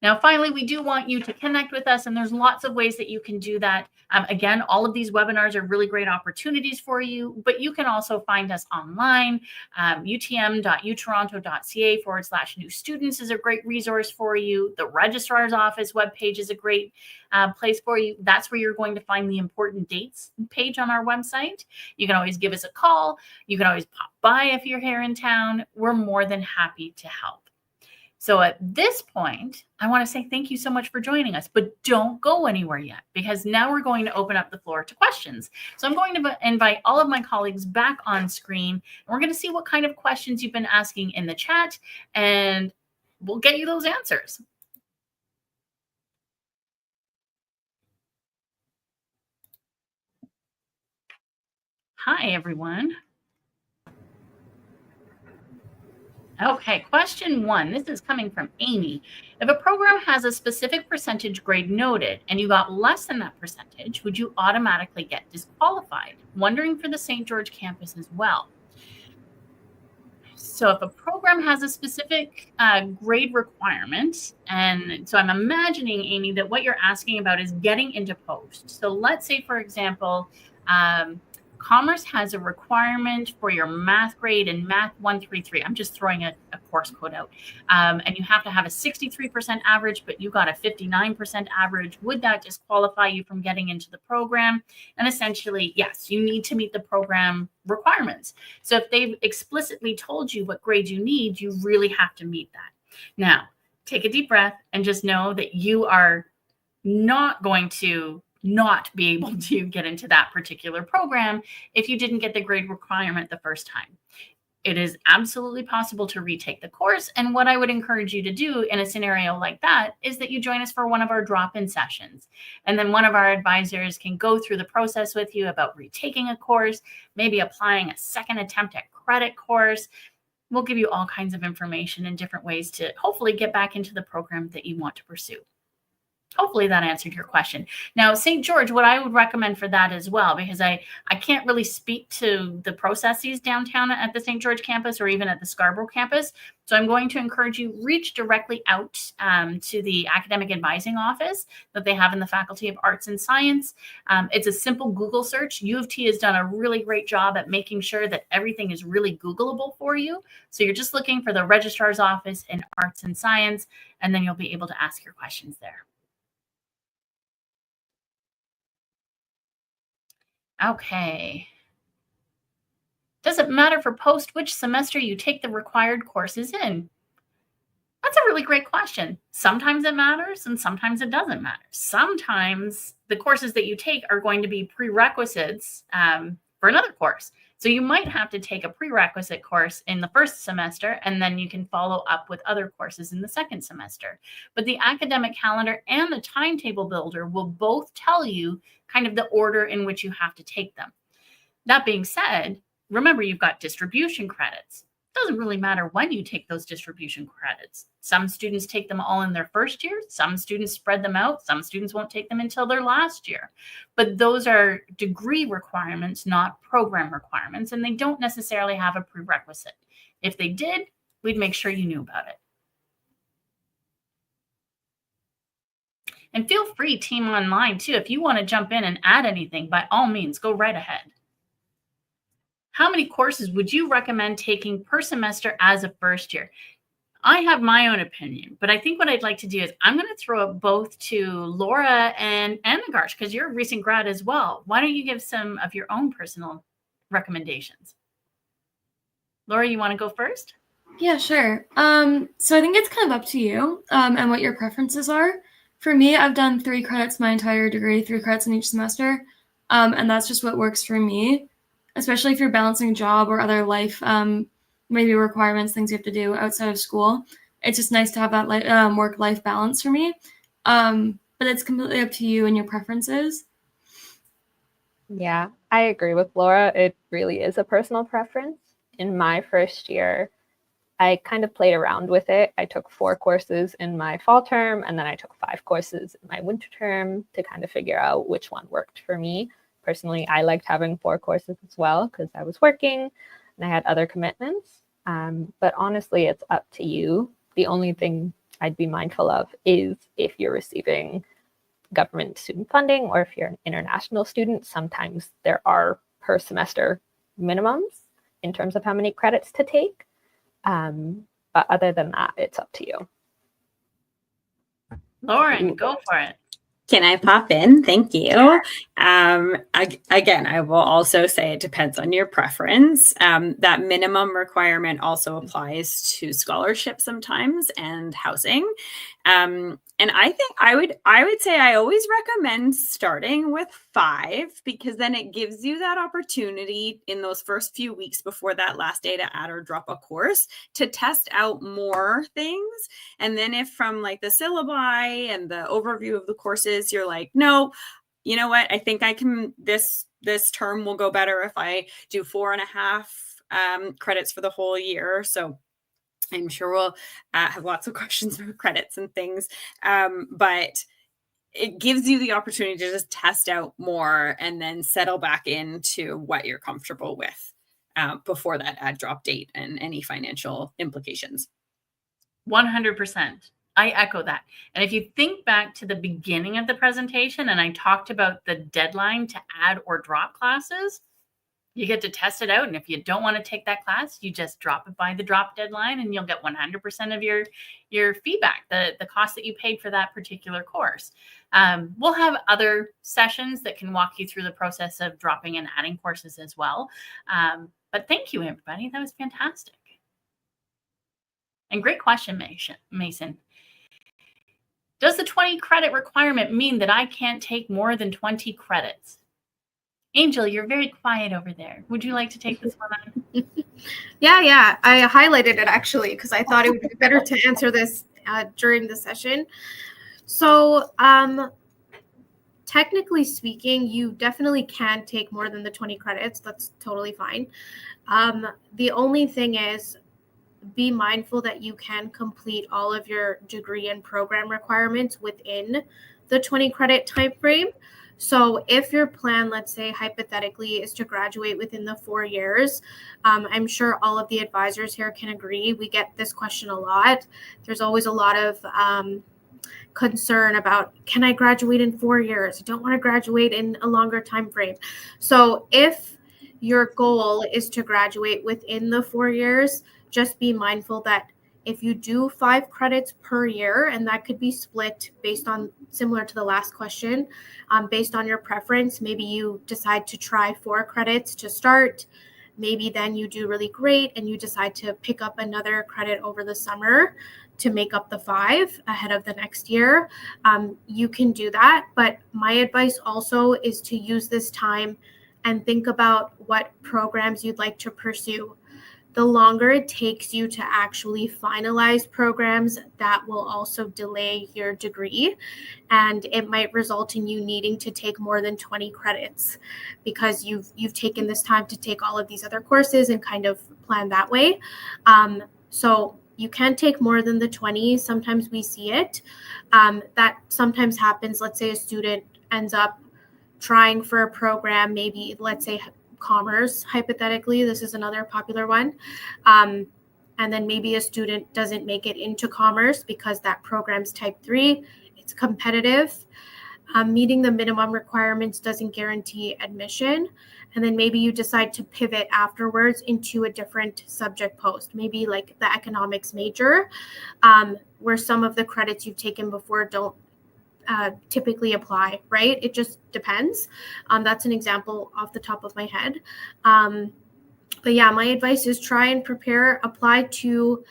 Now, finally, we do want you to connect with us, and there's lots of ways that you can do that. Again, all of these webinars are really great opportunities for you, but you can also find us online. utm.utoronto.ca/new students is a great resource for you. The registrar's office webpage is a great place for you. That's where you're going to find the important dates page on our website. You can always give us a call. You can always pop by if you're here in town. We're more than happy to help. So at this point, I want to say thank you so much for joining us, but don't go anywhere yet, because now we're going to open up the floor to questions. So I'm going to invite all of my colleagues back on screen, and we're going to see what kind of questions you've been asking in the chat, and we'll get you those answers. Hi, everyone. Okay, question 1. This is coming from Amy. If a program has a specific percentage grade noted and you got less than that percentage, would you automatically get disqualified? Wondering for the St. George campus as well. So if a program has a specific grade requirement, and so I'm imagining, Amy, that what you're asking about is getting into post. So let's say, for example, Commerce has a requirement for your math grade in Math 133. I'm just throwing a course code out. And you have to have a 63% average, but you got a 59% average. Would that disqualify you from getting into the program? And essentially, yes, you need to meet the program requirements. So if they've explicitly told you what grade you need, you really have to meet that. Now, take a deep breath and just know that you are not going to not be able to get into that particular program if you didn't get the grade requirement the first time. It is absolutely possible to retake the course. And what I would encourage you to do in a scenario like that is that you join us for one of our drop-in sessions. And then one of our advisors can go through the process with you about retaking a course, maybe applying a second attempt at credit course. We'll give you all kinds of information and different ways to hopefully get back into the program that you want to pursue. Hopefully that answered your question. Now, St. George, what I would recommend for that as well, because I can't really speak to the processes downtown at the St. George campus or even at the Scarborough campus. So I'm going to encourage you, reach directly out to the academic advising office that they have in the Faculty of Arts and Science. It's a simple Google search. U of T has done a really great job at making sure that everything is really Googleable for you. So you're just looking for the registrar's office in Arts and Science, and then you'll be able to ask your questions there. Okay. Does it matter for post which semester you take the required courses in? That's a really great question. Sometimes it matters and sometimes it doesn't matter. Sometimes the courses that you take are going to be prerequisites for another course. So you might have to take a prerequisite course in the first semester, and then you can follow up with other courses in the second semester. But the academic calendar and the timetable builder will both tell you kind of the order in which you have to take them. That being said, remember you've got distribution credits. It doesn't really matter when you take those distribution credits. Some students take them all in their first year. Some students spread them out. Some students won't take them until their last year. But those are degree requirements, not program requirements, and they don't necessarily have a prerequisite. If they did, we'd make sure you knew about it. And feel free, team online too. If you want to jump in and add anything, by all means, go right ahead. How many courses would you recommend taking per semester as a first year? I have my own opinion, but I think what I'd like to do is I'm going to throw it both to Laura and Anagarsh, because you're a recent grad as well. Why don't you give some of your own personal recommendations? Laura, you want to go first?
Yeah, sure. So I think it's kind of up to you and what your preferences are. For me, I've done 3 credits my entire degree, 3 credits in each semester, and that's just what works for me, especially if you're balancing a job or other life maybe requirements, things you have to do outside of school. It's just nice to have that work-life balance for me, but it's completely up to you and your preferences.
Yeah, I agree with Laura. It really is a personal preference. In my first year, I kind of played around with it. I took 4 courses in my fall term, and then I took 5 courses in my winter term to kind of figure out which one worked for me. Personally, I liked having 4 courses as well because I was working and I had other commitments. But honestly, it's up to you. The only thing I'd be mindful of is if you're receiving government student funding or if you're an international student, sometimes there are per semester minimums in terms of how many credits to take. But other than that, it's up to you.
Lauren, go for it.
Can I pop in? Thank you. Again, I will also say it depends on your preference. That minimum requirement also applies to scholarships sometimes and housing. And I think I would say I always recommend starting with 5 because then it gives you that opportunity in those first few weeks before that last day to add or drop a course to test out more things. And then if from like the syllabi and the overview of the courses, you're like, no, you know what? I think I can, this term will go better if I do 4.5 credits for the whole year. So I'm sure we'll have lots of questions for credits and things, but it gives you the opportunity to just test out more and then settle back into what you're comfortable with before that add drop date and any financial implications.
100%. I echo that. And if you think back to the beginning of the presentation and I talked about the deadline to add or drop classes, you get to test it out. And if you don't want to take that class, you just drop it by the drop deadline and you'll get 100% of your feedback, the cost that you paid for that particular course. We'll have other sessions that can walk you through the process of dropping and adding courses as well. But thank you, everybody. That was fantastic. And great question, Mason. Does the 20 credit requirement mean that I can't take more than 20 credits? Angel, you're very quiet over there. Would you like to take this one on?
Yeah. I highlighted it actually because I thought it would be better to answer this during the session. So technically speaking, you definitely can take more than the 20 credits. That's totally fine. The only thing is be mindful that you can complete all of your degree and program requirements within the 20 credit time frame. So if your plan, let's say hypothetically, is to graduate within the 4 years, I'm sure all of the advisors here can agree. We get this question a lot. There's always a lot of concern about, can I graduate in 4 years? I don't want to graduate in a longer time frame. So if your goal is to graduate within the 4 years, just be mindful that if you do 5 credits per year, and that could be split based on, similar to the last question, based on your preference, maybe you decide to try 4 credits to start. Maybe then you do really great and you decide to pick up another credit over the summer to make up the 5 ahead of the next year. You can do that. But my advice also is to use this time and think about what programs you'd like to pursue. The longer it takes you to actually finalize programs, that will also delay your degree. And it might result in you needing to take more than 20 credits because you've taken this time to take all of these other courses and kind of plan that way. So you can take more than the 20. Sometimes we see it. That sometimes happens. Let's say a student ends up trying for a program, maybe let's say commerce, hypothetically, this is another popular one. And then maybe a student doesn't make it into commerce because that program's type 3. It's it's competitive. Meeting the minimum requirements doesn't guarantee admission. And then maybe you decide to pivot afterwards into a different subject post, maybe like the economics major, where some of the credits you've taken before don't typically apply, right? It just depends. That's an example off the top of my head. But yeah, my advice is try and prepare, apply to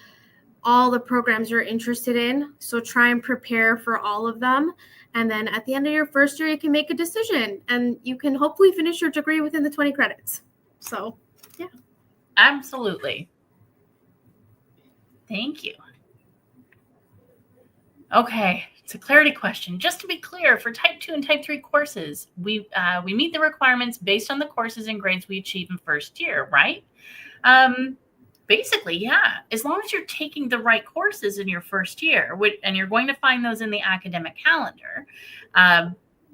all the programs you're interested in. So try and prepare for all of them. And then at the end of your first year, you can make a decision and you can hopefully finish your degree within the 20 credits. So, yeah.
Absolutely. Thank you. Okay, it's a clarity question. Just to be clear, for Type 2 and Type 3 courses, we meet the requirements based on the courses and grades we achieve in first year, right? Basically, yeah. As long as you're taking the right courses in your first year, and you're going to find those in the academic calendar,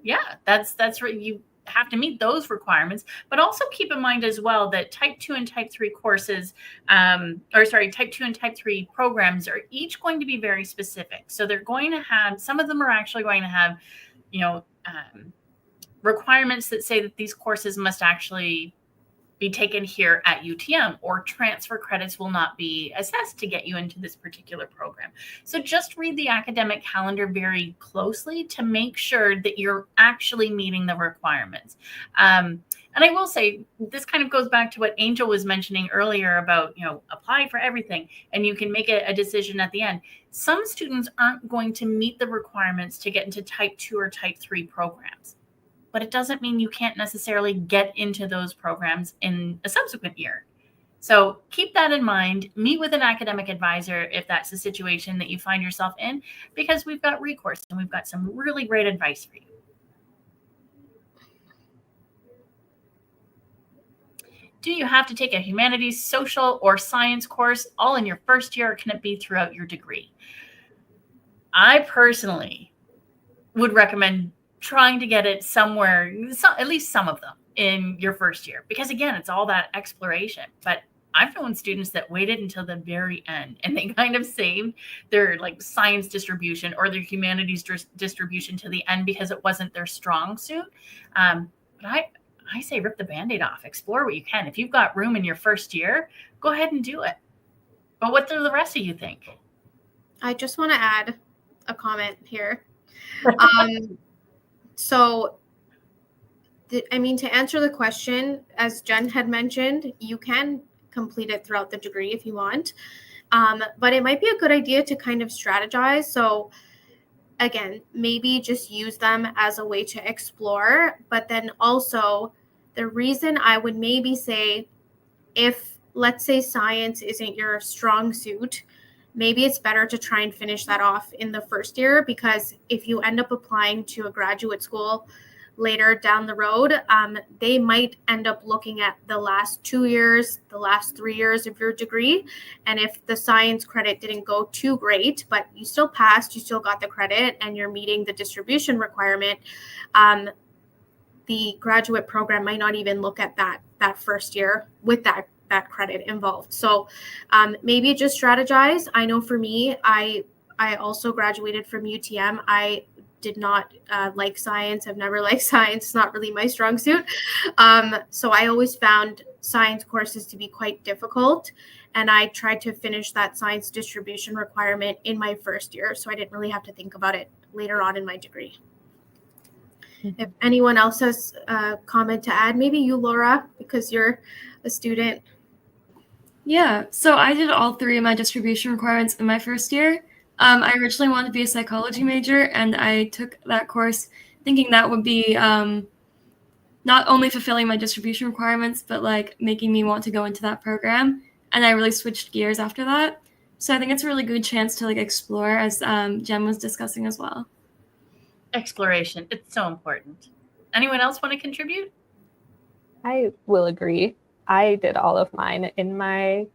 yeah, that's what you have to meet those requirements. But also keep in mind as well that Type 2 and Type 3 courses, Type 2 and Type 3 programs are each going to be very specific. So they're going to have, some of them are actually going to have, requirements that say that these courses must actually be taken here at UTM, or transfer credits will not be assessed to get you into this particular program. So just read the academic calendar very closely to make sure that you're actually meeting the requirements. And I will say, this kind of goes back to what Angel was mentioning earlier about, apply for everything and you can make a decision at the end. Some students aren't going to meet the requirements to get into Type 2 or Type 3 programs. But it doesn't mean you can't necessarily get into those programs in a subsequent year. So keep that in mind. Meet with an academic advisor if that's the situation that you find yourself in, because we've got recourse and we've got some really great advice for you. Do you have to take a humanities, social, or science course all in your first year, or can it be throughout your degree? I personally would recommend trying to get it somewhere, at least some of them in your first year, because again, it's all that exploration. But I've known students that waited until the very end and they kind of saved their science distribution or their humanities distribution to the end because it wasn't their strong suit. But I say rip the Band-Aid off, explore what you can. If you've got room in your first year, go ahead and do it. But what do the rest of you think?
I just want to add a comment here. So, to answer the question, as Jen had mentioned, you can complete it throughout the degree if you want. But it might be a good idea to kind of strategize. So, again, maybe just use them as a way to explore. But then also, the reason I would maybe say, if, let's say, science isn't your strong suit, maybe it's better to try and finish that off in the first year, because if you end up applying to a graduate school later down the road, they might end up looking at the last 2 years, the last 3 years of your degree. And if the science credit didn't go too great, but you still passed, you still got the credit, and you're meeting the distribution requirement, the graduate program might not even look at that first year with that credit involved. So maybe just strategize. I know for me, I also graduated from UTM. I did not like science. I've never liked science. It's not really my strong suit. So I always found science courses to be quite difficult. And I tried to finish that science distribution requirement in my first year. So I didn't really have to think about it later on in my degree. If anyone else has a comment to add, maybe you, Laura, because you're a student.
Yeah, so I did all 3 of my distribution requirements in my first year. I originally wanted to be a psychology major, and I took that course thinking that would be not only fulfilling my distribution requirements, but making me want to go into that program. And I really switched gears after that. So I think it's a really good chance to explore, as Jen was discussing as well.
Exploration. It's so important. Anyone else want to contribute?
I will agree. I did all of mine in my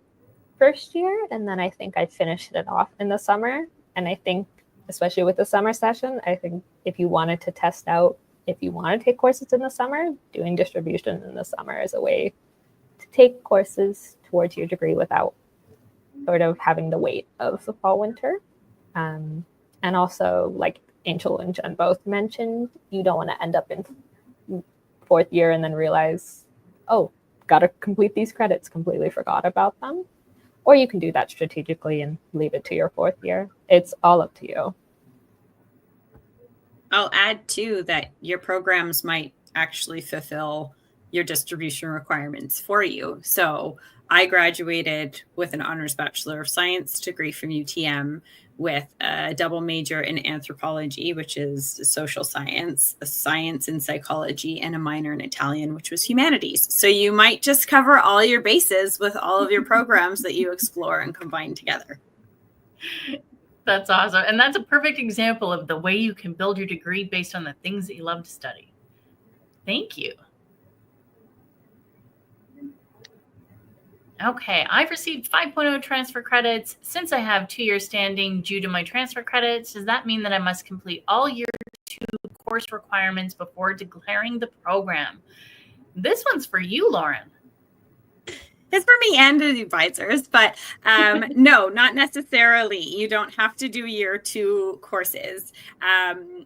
first year, and then I think I finished it off in the summer. And I think, especially with the summer session, I think if you wanted to test out, if you want to take courses in the summer, doing distribution in the summer is a way to take courses towards your degree without sort of having the weight of the fall winter. And also, Angel and Jen both mentioned, you don't want to end up in fourth year and then realize, oh, got to complete these credits, completely forgot about them. Or you can do that strategically and leave it to your fourth year. It's all up to you.
I'll add too that your programs might actually fulfill your distribution requirements for you. So I graduated with an honors Bachelor of Science degree from UTM with a double major in anthropology, which is social science, a science in psychology, and a minor in Italian, which was humanities. So you might just cover all your bases with all of your programs that you explore and combine together.
That's awesome. And that's a perfect example of the way you can build your degree based on the things that you love to study. Thank you. Okay, I've received 5.0 transfer credits. Since I have 2 years standing due to my transfer credits, does that mean that I must complete all year 2 course requirements before declaring the program? This one's for you, Lauren.
It's for me and the advisors, but no, not necessarily. You don't have to do year 2 courses.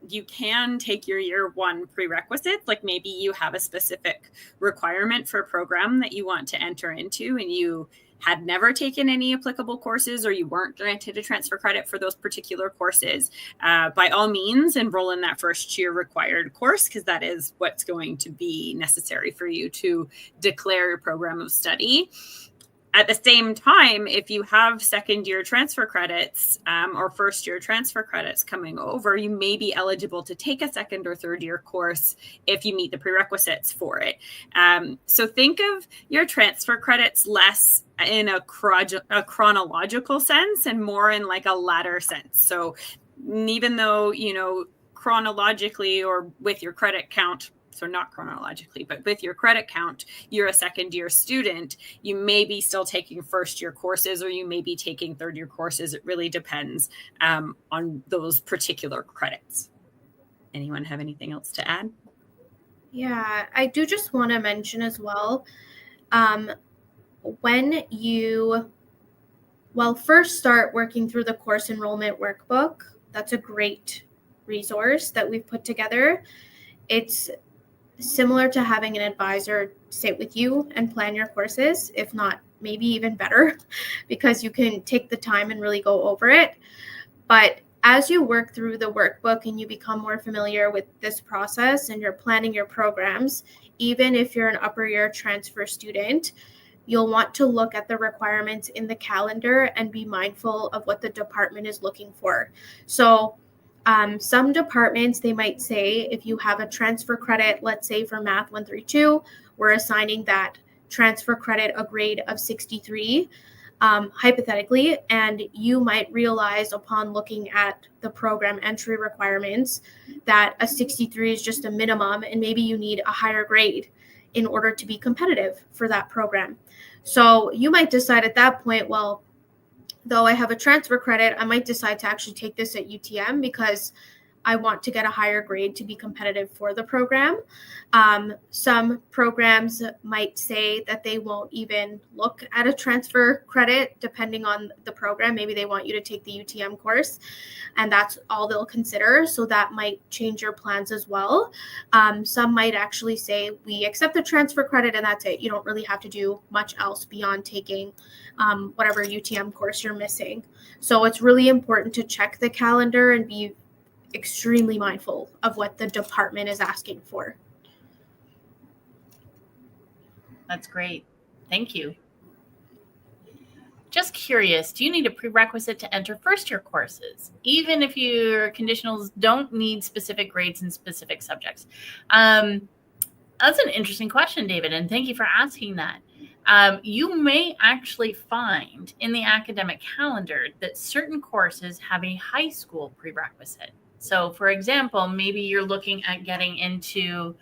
You can take your year 1 prerequisites, like maybe you have a specific requirement for a program that you want to enter into and you had never taken any applicable courses or you weren't granted a transfer credit for those particular courses. By all means, enroll in that first year required course because that is what's going to be necessary for you to declare your program of study. At the same time, if you have second year transfer credits or first year transfer credits coming over, you may be eligible to take a second or third year course if you meet the prerequisites for it. So think of your transfer credits less in a chronological sense and more in like a ladder sense. So even though, chronologically or with your credit count, so not chronologically, but with your credit count, you're a second year student, you may be still taking first year courses or you may be taking third year courses. It really depends on those particular credits. Anyone have anything else to add?
Yeah, I do just want to mention as well, when you, first start working through the course enrollment workbook, that's a great resource that we've put together. It's similar to having an advisor sit with you and plan your courses, if not maybe even better, because you can take the time and really go over it. But as you work through the workbook and you become more familiar with this process and you're planning your programs, even if you're an upper year transfer student, you'll want to look at the requirements in the calendar and be mindful of what the department is looking for. So some departments, they might say if you have a transfer credit, let's say for Math 132, we're assigning that transfer credit a grade of 63, hypothetically, and you might realize upon looking at the program entry requirements that a 63 is just a minimum and maybe you need a higher grade in order to be competitive for that program. So you might decide at that point, well, though I have a transfer credit, I might decide to actually take this at UTM because I want to get a higher grade to be competitive for the program. Some programs might say that they won't even look at a transfer credit depending on the program. Maybe they want you to take the UTM course and that's all they'll consider. So that might change your plans as well. Some might actually say we accept the transfer credit and that's it. You don't really have to do much else beyond taking whatever UTM course you're missing. So it's really important to check the calendar and be extremely mindful of what the department is asking for.
That's great. Thank you. Just curious, do you need a prerequisite to enter first year courses, even if your conditionals don't need specific grades in specific subjects? That's an interesting question, David, and thank you for asking that. You may actually find in the academic calendar that certain courses have a high school prerequisite. So, for example, maybe you're looking at getting into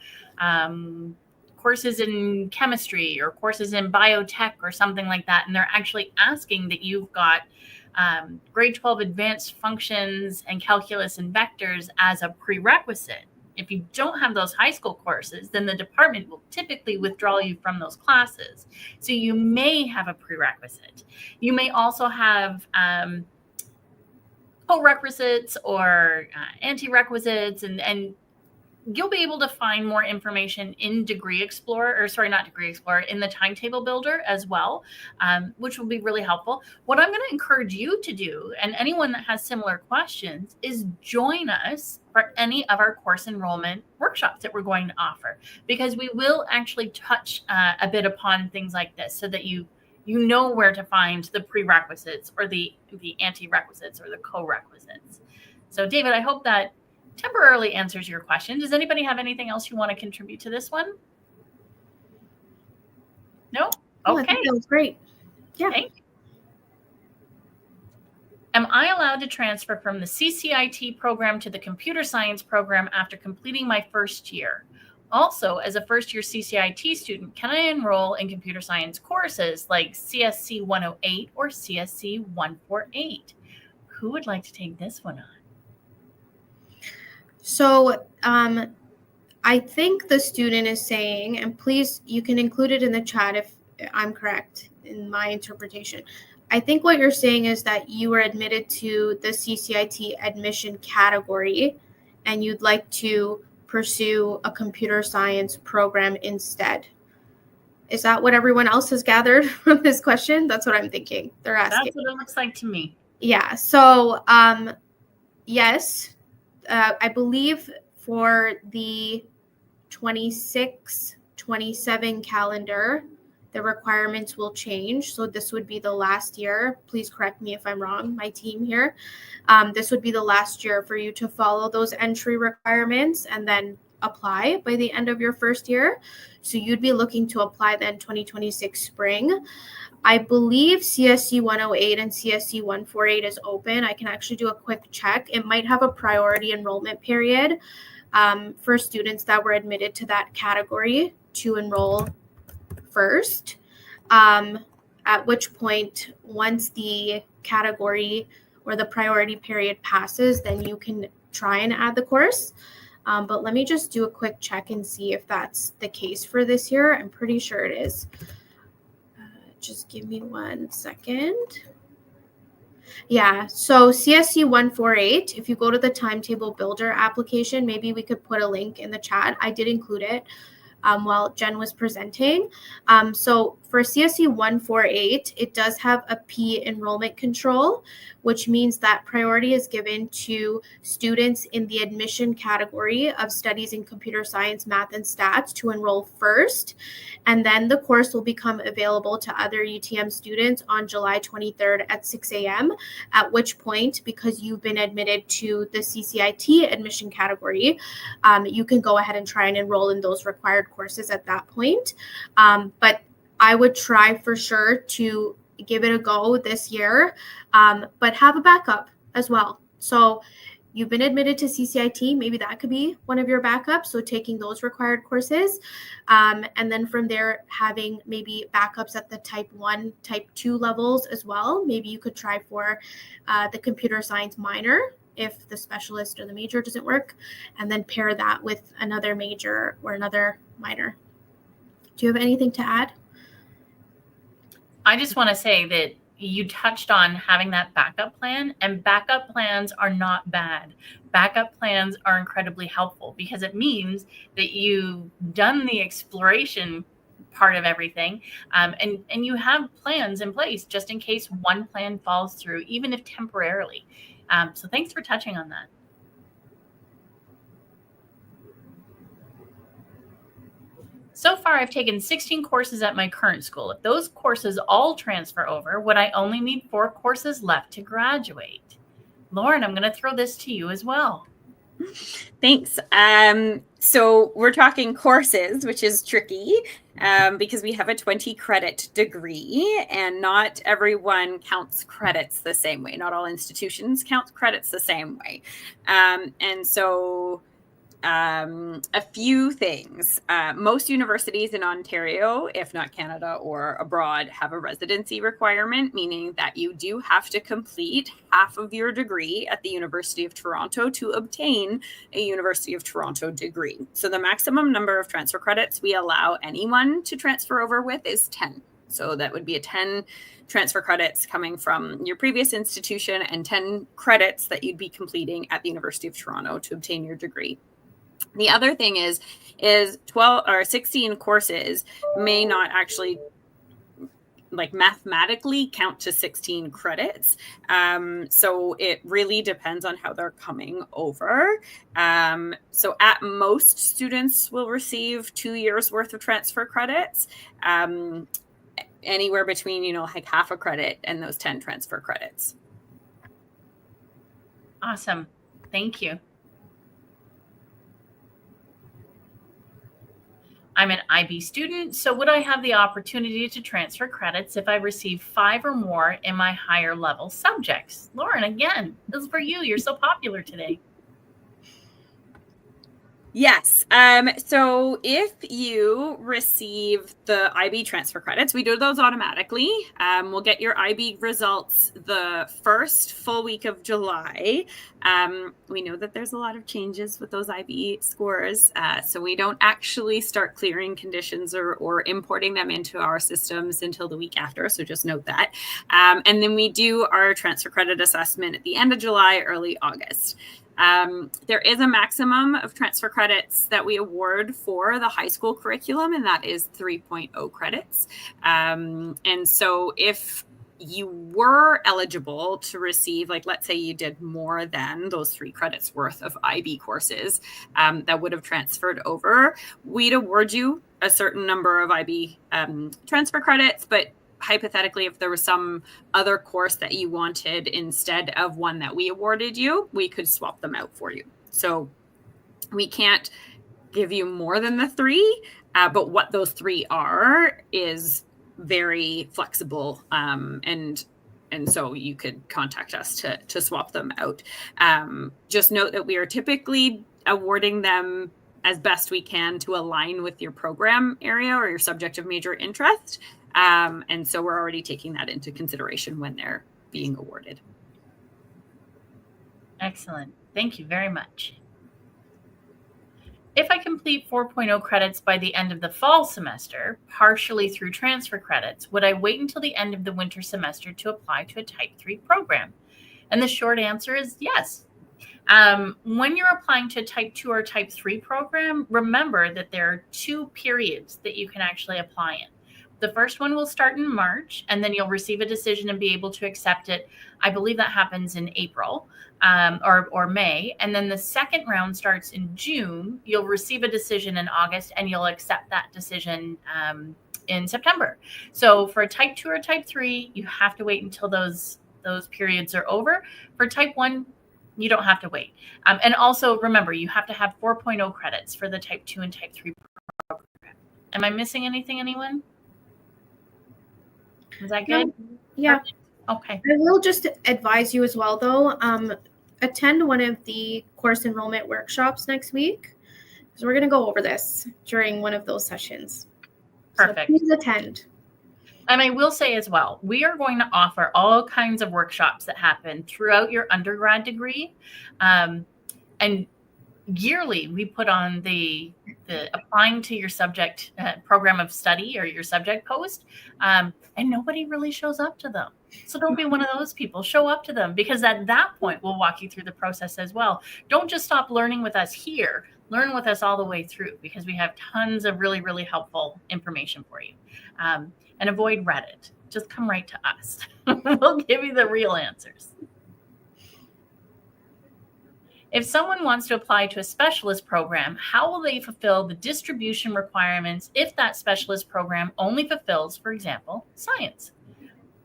courses in chemistry or courses in biotech or something like that, and they're actually asking that you've got grade 12 advanced functions and calculus and vectors as a prerequisite. If you don't have those high school courses, then the department will typically withdraw you from those classes. So you may have a prerequisite. You may also have co-requisites or anti-requisites, and you'll be able to find more information in Degree Explorer, or sorry, not Degree Explorer, in the Timetable Builder as well, which will be really helpful. What I'm going to encourage you to do, and anyone that has similar questions, is join us for any of our course enrollment workshops that we're going to offer, because we will actually touch a bit upon things like this so that you know where to find the prerequisites or the anti-requisites or the co-requisites. So David, I hope that temporarily answers your question. Does anybody have anything else you want to contribute to this one? No?
Oh, I
Okay.
think that was great. Yeah.
Thank you. Am I allowed to transfer from the CCIT program to the computer science program after completing my first year? Also, as a first-year CCIT student, can I enroll in computer science courses like CSC 108 or CSC 148? Who would like to take this one on?
So I think the student is saying, and please, you can include it in the chat if I'm correct in my interpretation. I think what you're saying is that you were admitted to the CCIT admission category and you'd like to pursue a computer science program instead. Is that what everyone else has gathered from this question? That's what I'm thinking they're asking.
That's what it looks like to me.
Yeah. So yes. I believe for the 26-27 calendar, the requirements will change. So this would be the last year. Please correct me if I'm wrong, my team here. This would be the last year for you to follow those entry requirements and then apply by the end of your first year. So you'd be looking to apply then 2026 spring. I believe CSC 108 and CSC 148 is open. I can actually do a quick check. It might have a priority enrollment period for students that were admitted to that category to enroll first, at which point, once the category or the priority period passes, then you can try and add the course. But let me just do a quick check and see if that's the case for this year. I'm pretty sure it is. Just give me 1 second. Yeah, so CSC 148, if you go to the Timetable Builder application, maybe we could put a link in the chat. I did include it while Jen was presenting. So for CSC 148, it does have a P enrollment control, which means that priority is given to students in the admission category of studies in computer science, math, and stats to enroll first. And then the course will become available to other UTM students on July 23rd at 6 a.m., at which point, because you've been admitted to the CCIT admission category, you can go ahead and try and enroll in those required courses at that point. But I would try for sure to give it a go this year, but have a backup as well. So you've been admitted to CCIT, maybe that could be one of your backups. So taking those required courses. And then from there, having maybe backups at the type 1, type 2 levels as well. Maybe you could try for the computer science minor if the specialist or the major doesn't work, and then pair that with another major or another minor. Do you have anything to add?
I just want to say that you touched on having that backup plan, and backup plans are not bad. Backup plans are incredibly helpful because it means that you've done the exploration part of everything, and you have plans in place just in case one plan falls through, even if temporarily. So thanks for touching on that. So far, I've taken 16 courses at my current school. If those courses all transfer over, would I only need 4 courses left to graduate? Lauren, I'm going to throw this to you as well.
Thanks. So we're talking courses, which is tricky because we have a 20 credit degree and not everyone counts credits the same way. Not all institutions count credits the same way. And so a few things. Most universities in Ontario, if not Canada or abroad, have a residency requirement, meaning that you do have to complete half of your degree at the University of Toronto to obtain a University of Toronto degree. So the maximum number of transfer credits we allow anyone to transfer over with is 10. So that would be a 10 transfer credits coming from your previous institution and 10 credits that you'd be completing at the University of Toronto to obtain your degree. The other thing is 12 or 16 courses may not actually mathematically count to 16 credits. So it really depends on how they're coming over. So at most, students will receive 2 years worth of transfer credits, anywhere between, half a credit and those 10 transfer credits.
Awesome. Thank you. I'm an IB student, so would I have the opportunity to transfer credits if I receive 5 or more in my higher level subjects? Lauren, again, this is for you. You're so popular today.
Yes. So if you receive the IB transfer credits, we do those automatically. We'll get your IB results the first full week of July. We know that there's a lot of changes with those IB scores. So we don't actually start clearing conditions or importing them into our systems until the week after. So just note that. And then we do our transfer credit assessment at the end of July, early August. There is a maximum of transfer credits that we award for the high school curriculum, and that is 3.0 credits. And so if you were eligible to receive, let's say you did more than those 3 credits worth of IB courses that would have transferred over, we'd award you a certain number of IB transfer credits, but hypothetically, if there was some other course that you wanted instead of one that we awarded you, we could swap them out for you. So we can't give you more than the 3, but what those 3 are is very flexible. And so you could contact us to swap them out. Just note that we are typically awarding them as best we can to align with your program area or your subject of major interest. And so we're already taking that into consideration when they're being awarded.
Excellent. Thank you very much. If I complete 4.0 credits by the end of the fall semester, partially through transfer credits, would I wait until the end of the winter semester to apply to a Type 3 program? And the short answer is yes. When you're applying to a Type 2 or Type 3 program, remember that there are 2 periods that you can actually apply in. The first one will start in March, and then you'll receive a decision and be able to accept it. I believe that happens in April or May. And then the second round starts in June. You'll receive a decision in August, and you'll accept that decision in September. So for a Type 2 or Type 3, you have to wait until those periods are over. For Type 1, you don't have to wait. And also remember, you have to have 4.0 credits for the Type 2 and Type 3 program. Am I missing anything, anyone? Is that good?
Yeah.
Okay.
I will just advise you as well, though, attend one of the course enrollment workshops next week, because we're going to go over this during one of those sessions.
Perfect.
So please attend.
And I will say as well, we are going to offer all kinds of workshops that happen throughout your undergrad degree. And yearly, we put on the applying to your subject program of study or your subject post, and nobody really shows up to them. So don't be one of those people. Show up to them, because at that point, we'll walk you through the process as well. Don't just stop learning with us here. Learn with us all the way through, because we have tons of really, really helpful information for you. And avoid Reddit. Just come right to us. We'll give you the real answers. If someone wants to apply to a specialist program, how will they fulfill the distribution requirements if that specialist program only fulfills, for example, science?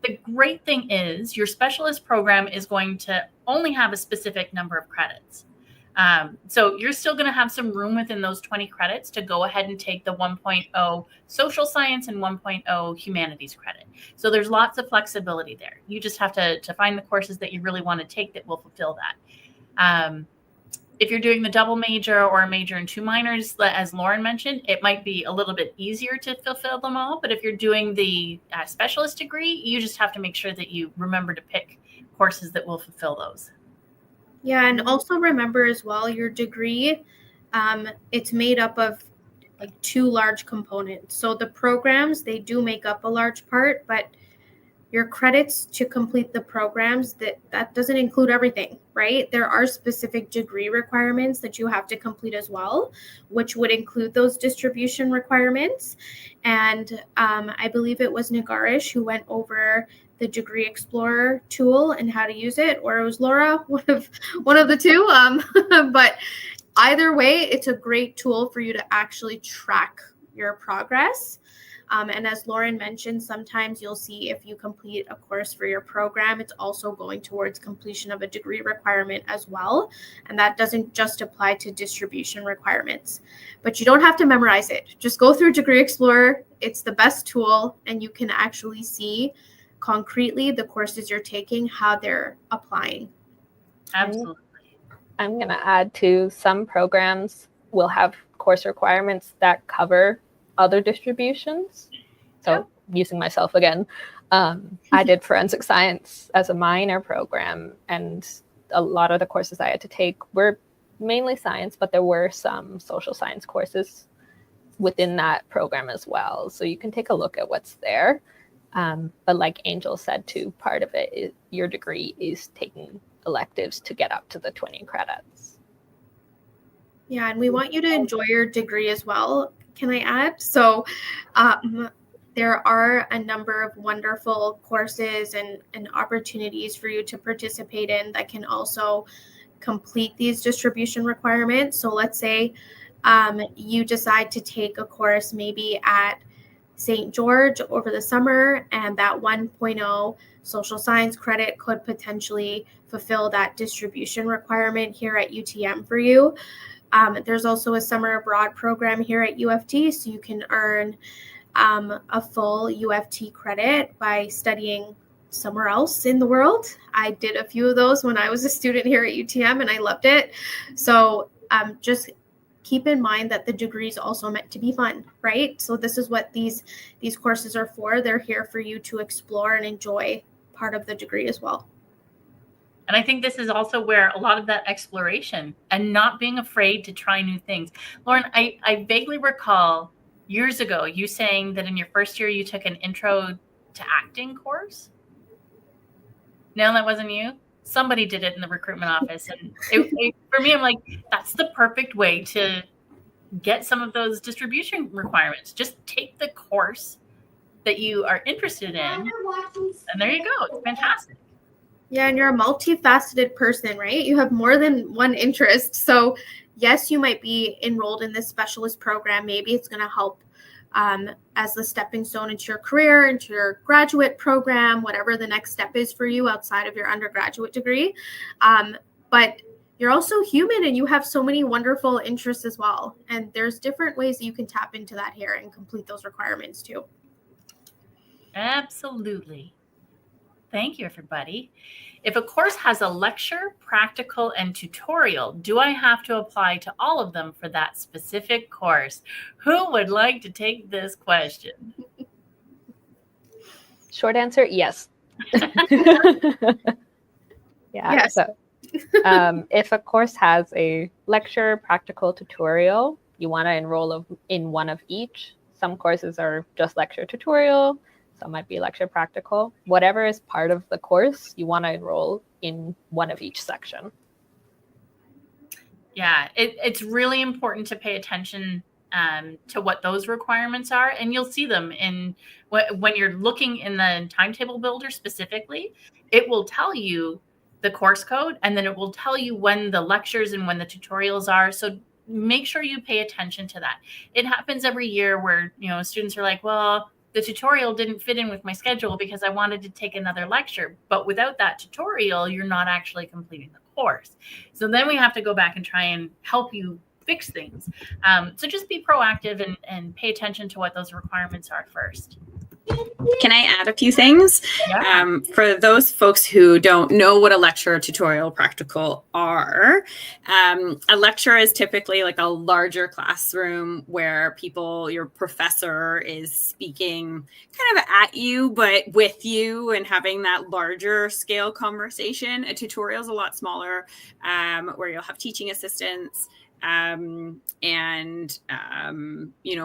The great thing is your specialist program is going to only have a specific number of credits. So you're still going to have some room within those 20 credits to go ahead and take the 1.0 social science and 1.0 humanities credit. So there's lots of flexibility there. You just have to find the courses that you really want to take that will fulfill that. If you're doing the double major or a major and 2 minors, as Lauren mentioned, it might be a little bit easier to fulfill them all. But if you're doing the specialist degree, you just have to make sure that you remember to pick courses that will fulfill those.
Yeah, and also remember as well, your degree, it's made up of like two large components. So the programs, they do make up a large part, but your credits to complete the programs, that doesn't include everything, right? There are specific degree requirements that you have to complete as well, which would include those distribution requirements. And I believe it was Nagarish who went over the Degree Explorer tool and how to use it, or it was Laura, one of the two. But either way, it's a great tool for you to actually track your progress. And as Lauren mentioned, sometimes you'll see if you complete a course for your program, it's also going towards completion of a degree requirement as well. And that doesn't just apply to distribution requirements. But you don't have to memorize it. Just go through Degree Explorer. It's the best tool, and you can actually see concretely the courses you're taking, how they're applying.
Absolutely.
I'm going to add to some programs will have course requirements that cover other distributions. So using myself again, I did forensic science as a minor program, and a lot of the courses I had to take were mainly science, but there were some social science courses within that program as well. So you can take a look at what's there. But like Angel said too, part of it is your degree is taking electives to get up to the 20 credits.
Yeah, and we want you to enjoy your degree as well. Can I add? So there are a number of wonderful courses and opportunities for you to participate in that can also complete these distribution requirements. So let's say you decide to take a course maybe at St. George over the summer, and that 1.0 social science credit could potentially fulfill that distribution requirement here at UTM for you. There's also a summer abroad program here at UFT, so you can earn a full UFT credit by studying somewhere else in the world. I did a few of those when I was a student here at UTM, and I loved it. So just keep in mind that the degree is also meant to be fun, right? So this is what these courses are for. They're here for you to explore and enjoy part of the degree as well.
And I think this is also where a lot of that exploration and not being afraid to try new things. Lauren, I vaguely recall years ago you saying that in your first year you took an intro to acting course. No, that wasn't you. Somebody did it in the recruitment office. And for me, I'm like, that's the perfect way to get some of those distribution requirements. Just take the course that you are interested in, and there you go. It's fantastic.
Yeah, and you're a multifaceted person, right? You have more than one interest. So yes, you might be enrolled in this specialist program. Maybe it's going to help as the stepping stone into your career, into your graduate program, whatever the next step is for you outside of your undergraduate degree. But you're also human, and you have so many wonderful interests as well. And there's different ways that you can tap into that here and complete those requirements too.
Absolutely. Thank you, everybody. If a course has a lecture, practical, and tutorial, do I have to apply to all of them for that specific course? Who would like to take this question?
Short answer, yes.
Yes.
So if a course has a lecture, practical, tutorial, you want to enroll in one of each. Some courses are just lecture, tutorial. Some might be lecture, practical. Whatever is part of the course, you want to enroll in one of each section.
Yeah, it's really important to pay attention to what those requirements are. And you'll see them in when you're looking in the timetable builder specifically. It will tell you the course code, and then it will tell you when the lectures and when the tutorials are. So make sure you pay attention to that. It happens every year where, students are like, well, the tutorial didn't fit in with my schedule because I wanted to take another lecture. But without that tutorial, you're not actually completing the course. So then we have to go back and try and help you fix things. So just be proactive and pay attention to what those requirements are first.
Can I add a few things?
Yeah.
For those folks who don't know what a lecture or tutorial practical are, a lecture is typically like a larger classroom where your professor is speaking kind of at you, but with you and having that larger scale conversation. A tutorial is a lot smaller, where you'll have teaching assistants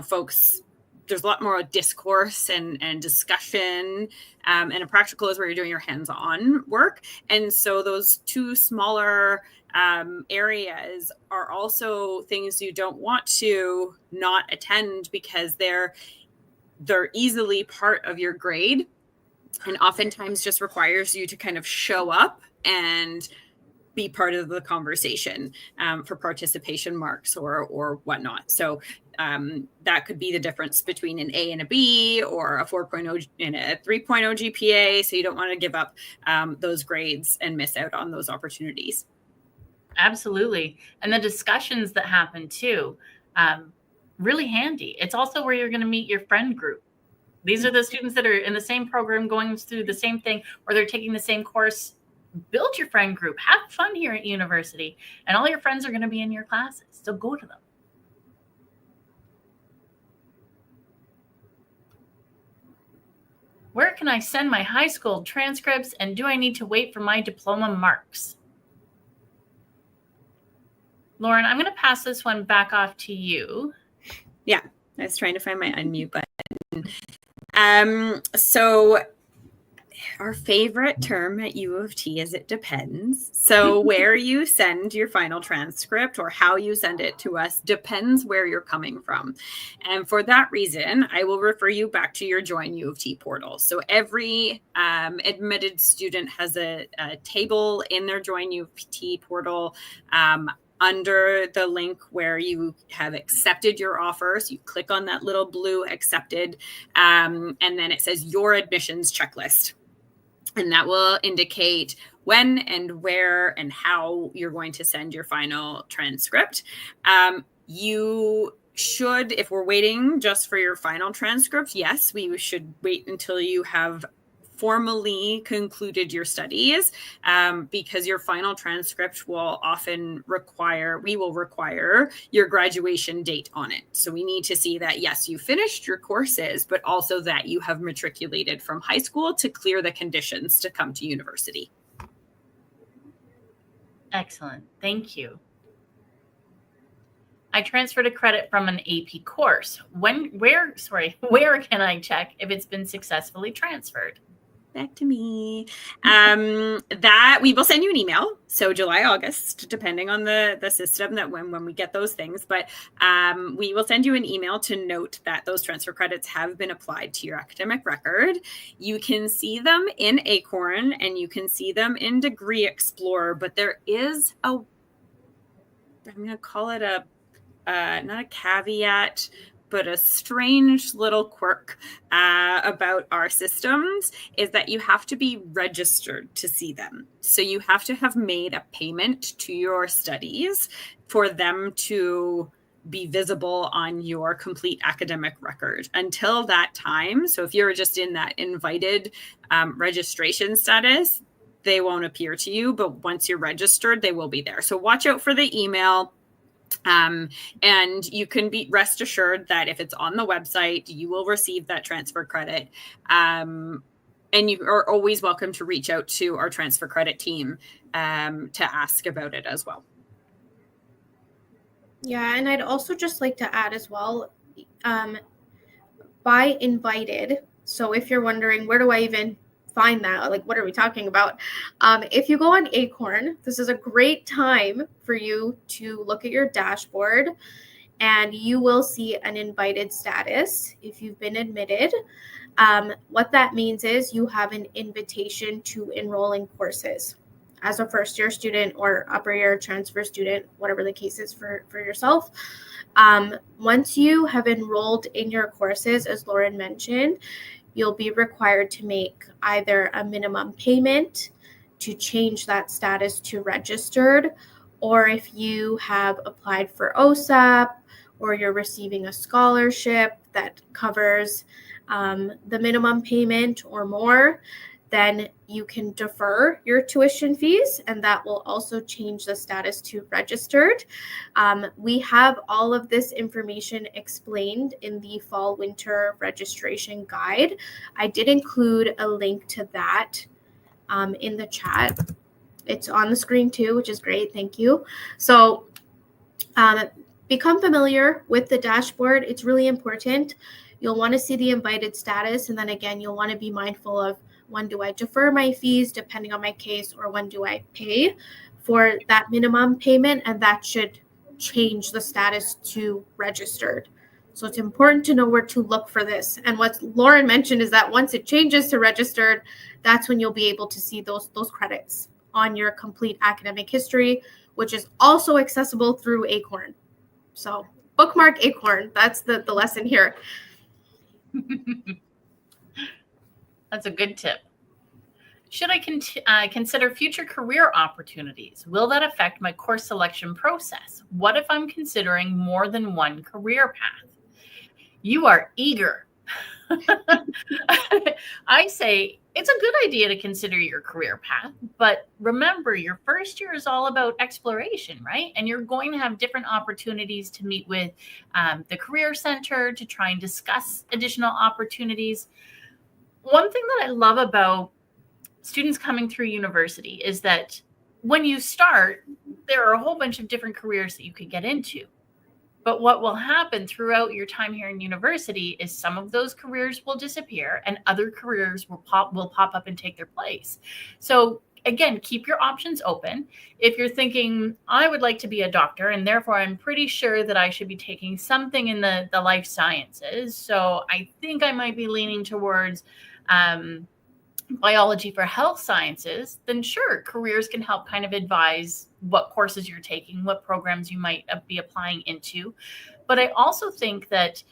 Folks, there's a lot more discourse and discussion, and a practical is where you're doing your hands-on work. And so those two smaller areas are also things you don't want to not attend, because they're easily part of your grade, and oftentimes just requires you to kind of show up and be part of the conversation for participation marks or whatnot. So that could be the difference between an A and a B, or a 4.0 and a 3.0 GPA. So you don't want to give up those grades and miss out on those opportunities.
Absolutely. And the discussions that happen too, really handy. It's also where you're going to meet your friend group. These are the students that are in the same program, going through the same thing, or they're taking the same course. Build your friend group. Have fun here at university. And all your friends are going to be in your classes. So go to them. Where can I send my high school transcripts, and do I need to wait for my diploma marks? Lauren, I'm going to pass this one back off to you.
Yeah, I was trying to find my unmute button. So our favorite term at U of T is it depends. So where you send your final transcript or how you send it to us depends where you're coming from. And for that reason, I will refer you back to your Join U of T portal. So every admitted student has a table in their Join U of T portal under the link where you have accepted your offer. So you click on that little blue accepted, and then it says your admissions checklist. And that will indicate when and where and how you're going to send your final transcript. You should, if we're waiting just for your final transcript, yes, we should wait until you have formally concluded your studies, because your final transcript will often require your graduation date on it. So we need to see that, yes, you finished your courses, but also that you have matriculated from high school to clear the conditions to come to university.
Excellent. Thank you. I transferred a credit from an AP course. Where can I check if it's been successfully transferred?
Back to me. That we will send you an email. So July, August, depending on the system, that when we get those things. But we will send you an email to note that those transfer credits have been applied to your academic record. You can see them in Acorn and you can see them in Degree Explorer. But there is I'm going to call it not a caveat, but a strange little quirk about our systems is that you have to be registered to see them. So you have to have made a payment to your studies for them to be visible on your complete academic record. Until that time, so if you're just in that invited registration status, they won't appear to you. But once you're registered, they will be there. So watch out for the email. And you can be rest assured that if it's on the website, you will receive that transfer credit. And you are always welcome to reach out to our transfer credit team to ask about it as well.
Yeah, and I'd also just like to add as well, by invited. So if you're wondering, where do I even find that? Like, what are we talking about? If you go on Acorn, this is a great time for you to look at your dashboard, and you will see an invited status if you've been admitted. What that means is you have an invitation to enroll in courses as a first-year student or upper-year transfer student, whatever the case is for yourself. Once you have enrolled in your courses, as Lauren mentioned, you'll be required to make either a minimum payment to change that status to registered, or if you have applied for OSAP or you're receiving a scholarship that covers the minimum payment or more, then you can defer your tuition fees, and that will also change the status to registered. We have all of this information explained in the fall-winter registration guide. I did include a link to that in the chat. It's on the screen too, which is great. Thank you. So Become familiar with the dashboard. It's really important. You'll want to see the invited status. And then again, you'll want to be mindful of when do I defer my fees depending on my case, or when do I pay for that minimum payment. And that should change the status to registered. So it's important to know where to look for this. And what Lauren mentioned is that once it changes to registered, that's when you'll be able to see those credits on your complete academic history, which is also accessible through Acorn. So bookmark Acorn. That's the lesson here.
That's a good tip. Should I consider future career opportunities? Will that affect my course selection process? What if I'm considering more than one career path? You are eager. I say it's a good idea to consider your career path, but remember, your first year is all about exploration, right? And you're going to have different opportunities to meet with the Career Center to try and discuss additional opportunities. One thing that I love about students coming through university is that when you start, there are a whole bunch of different careers that you could get into. But what will happen throughout your time here in university is some of those careers will disappear and other careers will pop up and take their place. So again, keep your options open. If you're thinking, I would like to be a doctor, and therefore I'm pretty sure that I should be taking something in the life sciences. So I think I might be leaning towards biology for health sciences, then sure, careers can help kind of advise what courses you're taking, what programs you might be applying into. But I also think that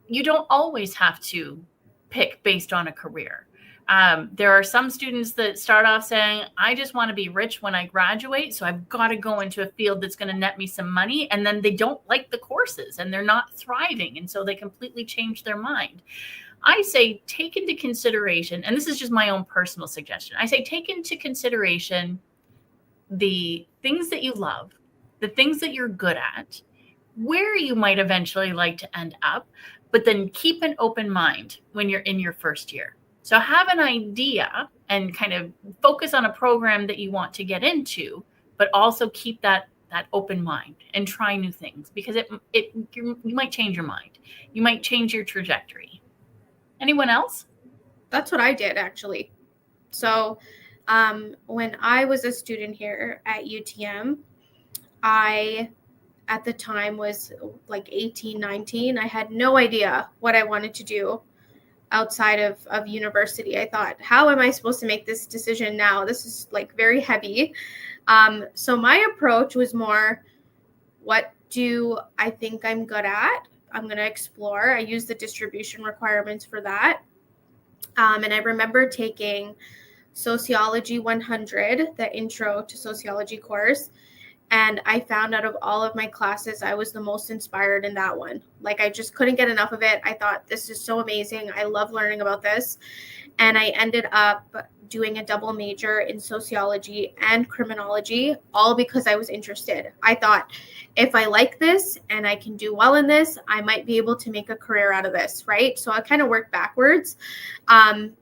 you don't always have to pick based on a career. There are some students that start off saying, I just want to be rich when I graduate, so I've got to go into a field that's going to net me some money. And then they don't like the courses and they're not thriving. And so they completely change their mind. I say take into consideration, and this is just my own personal suggestion, I say take into consideration the things that you love, the things that you're good at, where you might eventually like to end up, but then keep an open mind when you're in your first year. So have an idea and kind of focus on a program that you want to get into, but also keep that open mind and try new things, because you might change your mind. You might change your trajectory. Anyone else?
That's what I did, actually. So when I was a student here at UTM, I, at the time, was like 18, 19. I had no idea what I wanted to do outside of university. I thought, how am I supposed to make this decision now? This is like very heavy. So my approach was more, what do I think I'm good at? I'm going to explore. I used the distribution requirements for that. And I remember taking Sociology 100, the Intro to Sociology course. And I found out of all of my classes, I was the most inspired in that one. Like, I just couldn't get enough of it. I thought, this is so amazing. I love learning about this. And I ended up doing a double major in sociology and criminology, all because I was interested. I thought, if I like this and I can do well in this, I might be able to make a career out of this, right? So I kind of worked backwards. And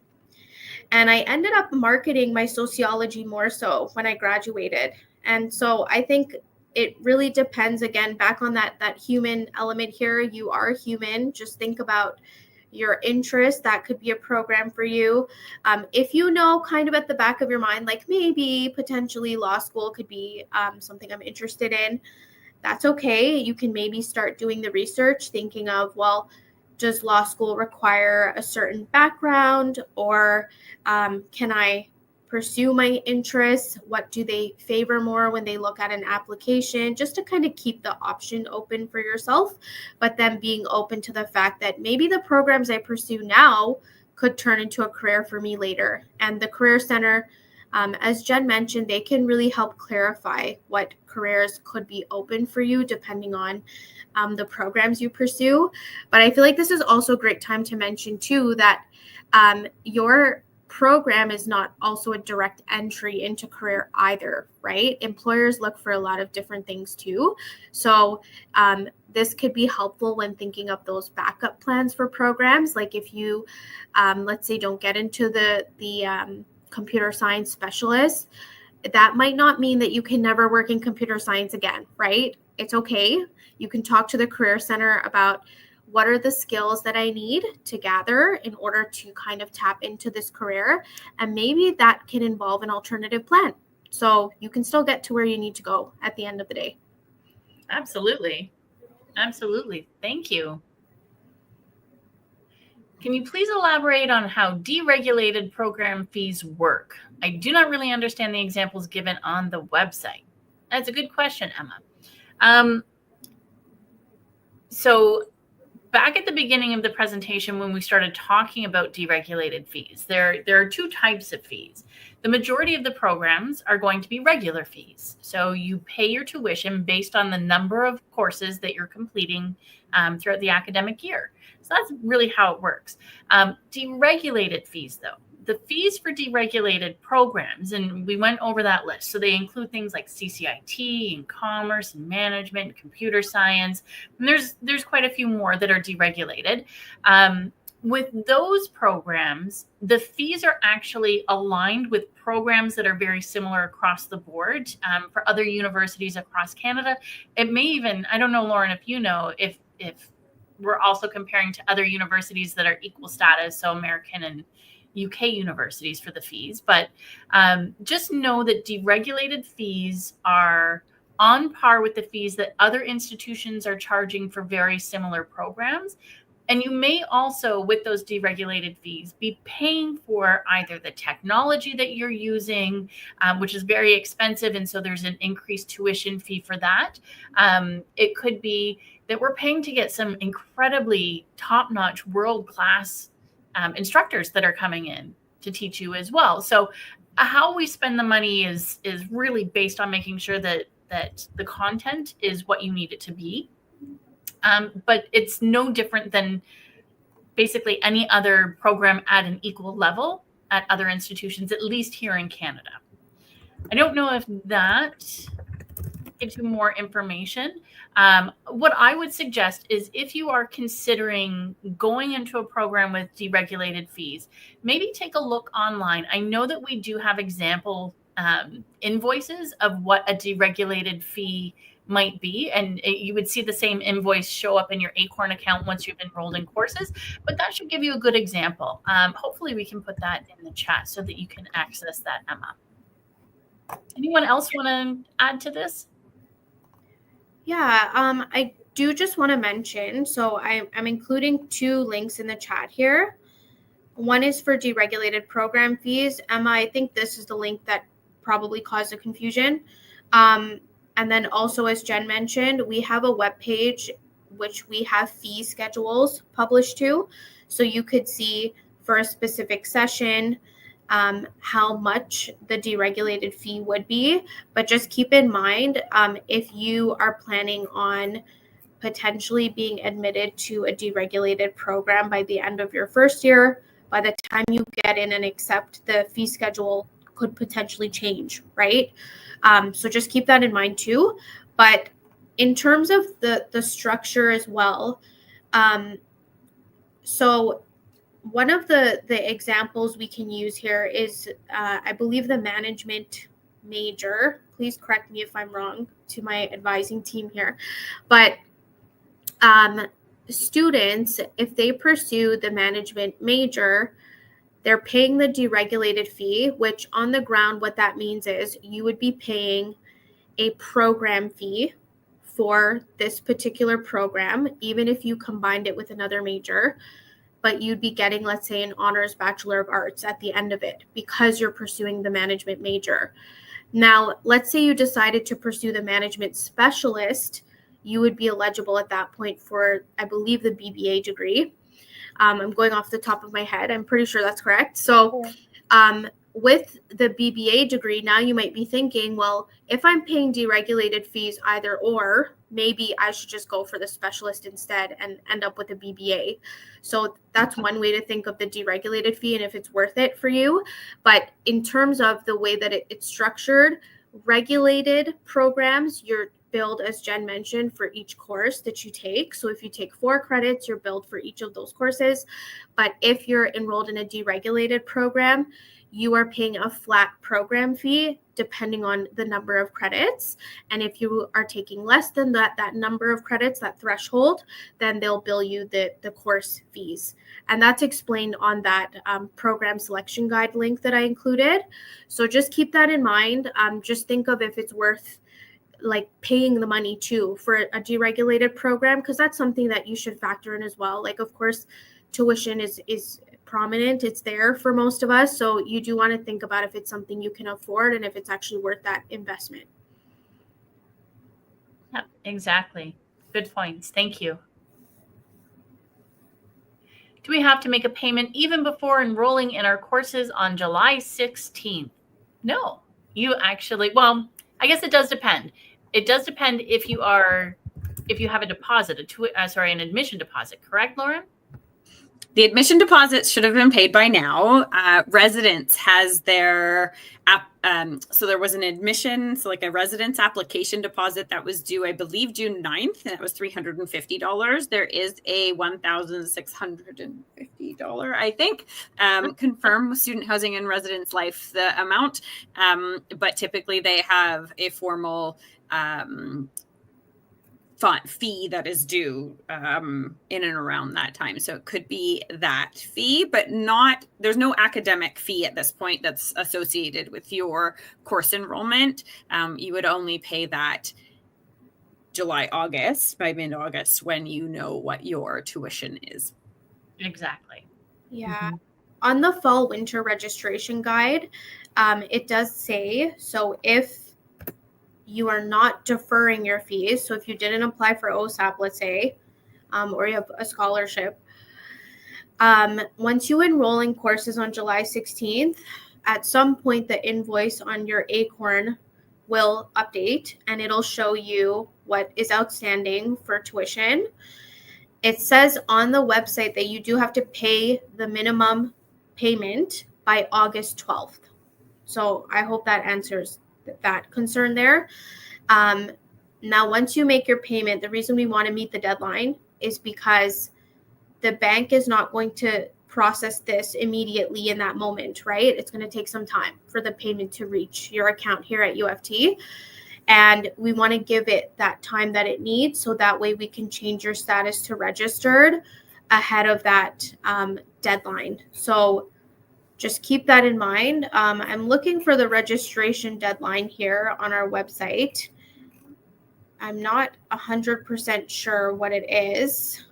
I ended up marketing my sociology more so when I graduated. And so I think it really depends, again, back on that human element here. You are human. Just think about your interest. That could be a program for you. If you know kind of at the back of your mind, like maybe potentially law school could be something I'm interested in, that's okay. You can maybe start doing the research, thinking of, well, does law school require a certain background, or can I pursue my interests? What do they favor more when they look at an application? Just to kind of keep the option open for yourself, but then being open to the fact that maybe the programs I pursue now could turn into a career for me later. And the Career Center, as Jen mentioned, they can really help clarify what careers could be open for you depending on the programs you pursue. But I feel like this is also a great time to mention too that your program is not also a direct entry into career either, right? Employers look for a lot of different things too. So this could be helpful when thinking of those backup plans for programs. Like if you, let's say, don't get into the computer science specialist, that might not mean that you can never work in computer science again, right? It's okay. You can talk to the Career Center about what are the skills that I need to gather in order to kind of tap into this career. And maybe that can involve an alternative plan. So you can still get to where you need to go at the end of the day.
Absolutely. Absolutely. Thank you. Can you please elaborate on how deregulated program fees work? I do not really understand the examples given on the website. That's a good question, Emma. So back at the beginning of the presentation, when we started talking about deregulated fees, there are two types of fees. The majority of the programs are going to be regular fees. So you pay your tuition based on the number of courses that you're completing throughout the academic year. So that's really how it works. Deregulated fees, though. The fees for deregulated programs, and we went over that list. So they include things like CCIT and commerce and management, and computer science. And there's quite a few more that are deregulated. With those programs, the fees are actually aligned with programs that are very similar across the board for other universities across Canada. It may even, I don't know, Lauren, if you know, if we're also comparing to other universities that are equal status, so American and UK universities for the fees. But just know that deregulated fees are on par with the fees that other institutions are charging for very similar programs. And you may also, with those deregulated fees, be paying for either the technology that you're using, which is very expensive, and so there's an increased tuition fee for that. It could be that we're paying to get some incredibly top-notch, world-class instructors that are coming in to teach you as well. So how we spend the money is really based on making sure that the content is what you need it to be. But it's no different than basically any other program at an equal level at other institutions, at least here in Canada. I don't know if that gives you more information. What I would suggest is if you are considering going into a program with deregulated fees, maybe take a look online. I know that we do have example invoices of what a deregulated fee might be, and you would see the same invoice show up in your Acorn account once you've enrolled in courses, but that should give you a good example. Hopefully we can put that in the chat so that you can access that, Emma. Anyone else want to add to this?
Yeah, I do just want to mention, so I'm including two links in the chat here. One is for deregulated program fees. Emma, I think this is the link that probably caused the confusion. And then also, as Jen mentioned, we have a web page which we have fee schedules published to. So you could see for a specific session how much the deregulated fee would be. But just keep in mind, if you are planning on potentially being admitted to a deregulated program by the end of your first year, by the time you get in and accept, the fee schedule could potentially change, right? So just keep that in mind too. But in terms of the structure as well, so one of the examples we can use here is, I believe, the management major. Please correct me if I'm wrong to my advising team here. But students, if they pursue the management major, they're paying the deregulated fee, which on the ground, what that means is you would be paying a program fee for this particular program, even if you combined it with another major, but you'd be getting, let's say, an honors Bachelor of Arts at the end of it because you're pursuing the management major. Now, let's say you decided to pursue the management specialist, you would be eligible at that point for, I believe, the BBA degree. I'm going off the top of my head. I'm pretty sure that's correct. So with the BBA degree, now you might be thinking, well, if I'm paying deregulated fees either or, maybe I should just go for the specialist instead and end up with a BBA. So that's one way to think of the deregulated fee and if it's worth it for you. But in terms of the way that it's structured, regulated programs, you're billed, as Jen mentioned, for each course that you take. So if you take 4 credits, you're billed for each of those courses. But if you're enrolled in a deregulated program, you are paying a flat program fee depending on the number of credits. And if you are taking less than that number of credits, that threshold, then they'll bill you the course fees. And that's explained on that program selection guide link that I included. So just keep that in mind. Just think of if it's worth like paying the money too for a deregulated program, because that's something that you should factor in as well. Like, of course, tuition is prominent. It's there for most of us. So you do want to think about if it's something you can afford and if it's actually worth that investment.
Yeah, exactly. Good points. Thank you. Do we have to make a payment even before enrolling in our courses on July 16th? No, you actually, well, I guess it does depend. It does depend if you have a deposit, an admission deposit, correct, Lauren?
The admission deposits should have been paid by now. Residence has their so there was an admission, so like a residence application deposit that was due, I believe, June 9th, and that was $350. There is a $1,650, I think, confirm with Student Housing and Residence Life the amount, but typically they have a formal fee that is due in and around that time. So it could be that fee, but there's no academic fee at this point that's associated with your course enrollment. You would only pay that August, by mid-August, when you know what your tuition is.
Exactly.
Yeah. On the fall winter registration guide, it does say, so if you are not deferring your fees. So if you didn't apply for OSAP, let's say, or you have a scholarship, once you enroll in courses on July 16th, at some point the invoice on your ACORN will update and it'll show you what is outstanding for tuition. It says on the website that you do have to pay the minimum payment by August 12th. So I hope that answers that concern there. Now, once you make your payment, the reason we want to meet the deadline is because the bank is not going to process this immediately in that moment, right? It's going to take some time for the payment to reach your account here at UFT. And we want to give it that time that it needs, so that way we can change your status to registered ahead of that deadline. So just keep that in mind. I'm looking for the registration deadline here on our website. I'm not 100% sure what it is.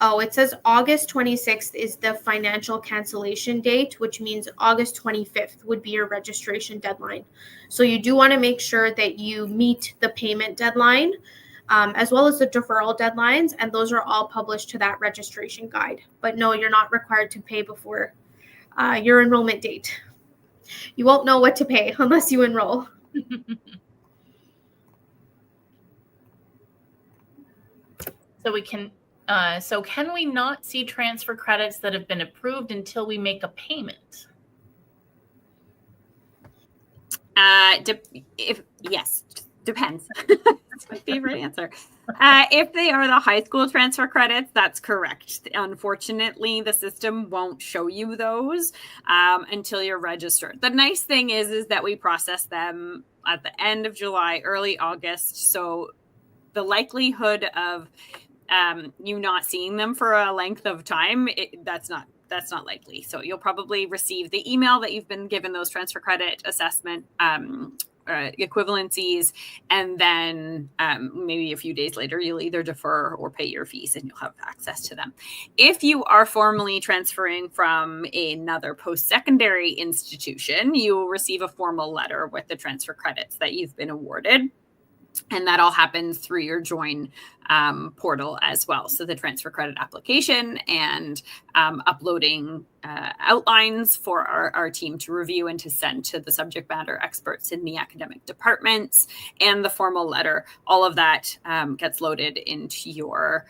Oh, it says August 26th is the financial cancellation date, which means August 25th would be your registration deadline. So you do want to make sure that you meet the payment deadline, as well as the deferral deadlines, and those are all published to that registration guide. But no, you're not required to pay before your enrollment date. You won't know what to pay unless you enroll.
So can we not see transfer credits that have been approved until we make a payment?
Yes, depends. That's my favorite answer. If they are the high school transfer credits, that's correct. Unfortunately, the system won't show you those until you're registered. The nice thing is that we process them at the end of July, early August. So the likelihood of you not seeing them for a length of time, that's not likely. So you'll probably receive the email that you've been given those transfer credit assessment equivalencies, and then maybe a few days later you'll either defer or pay your fees and you'll have access to them. If you are formally transferring from another post-secondary institution, you will receive a formal letter with the transfer credits that you've been awarded. And that all happens through your Join portal as well. So the transfer credit application and uploading outlines for our team to review and to send to the subject matter experts in the academic departments, and the formal letter, all of that gets loaded into your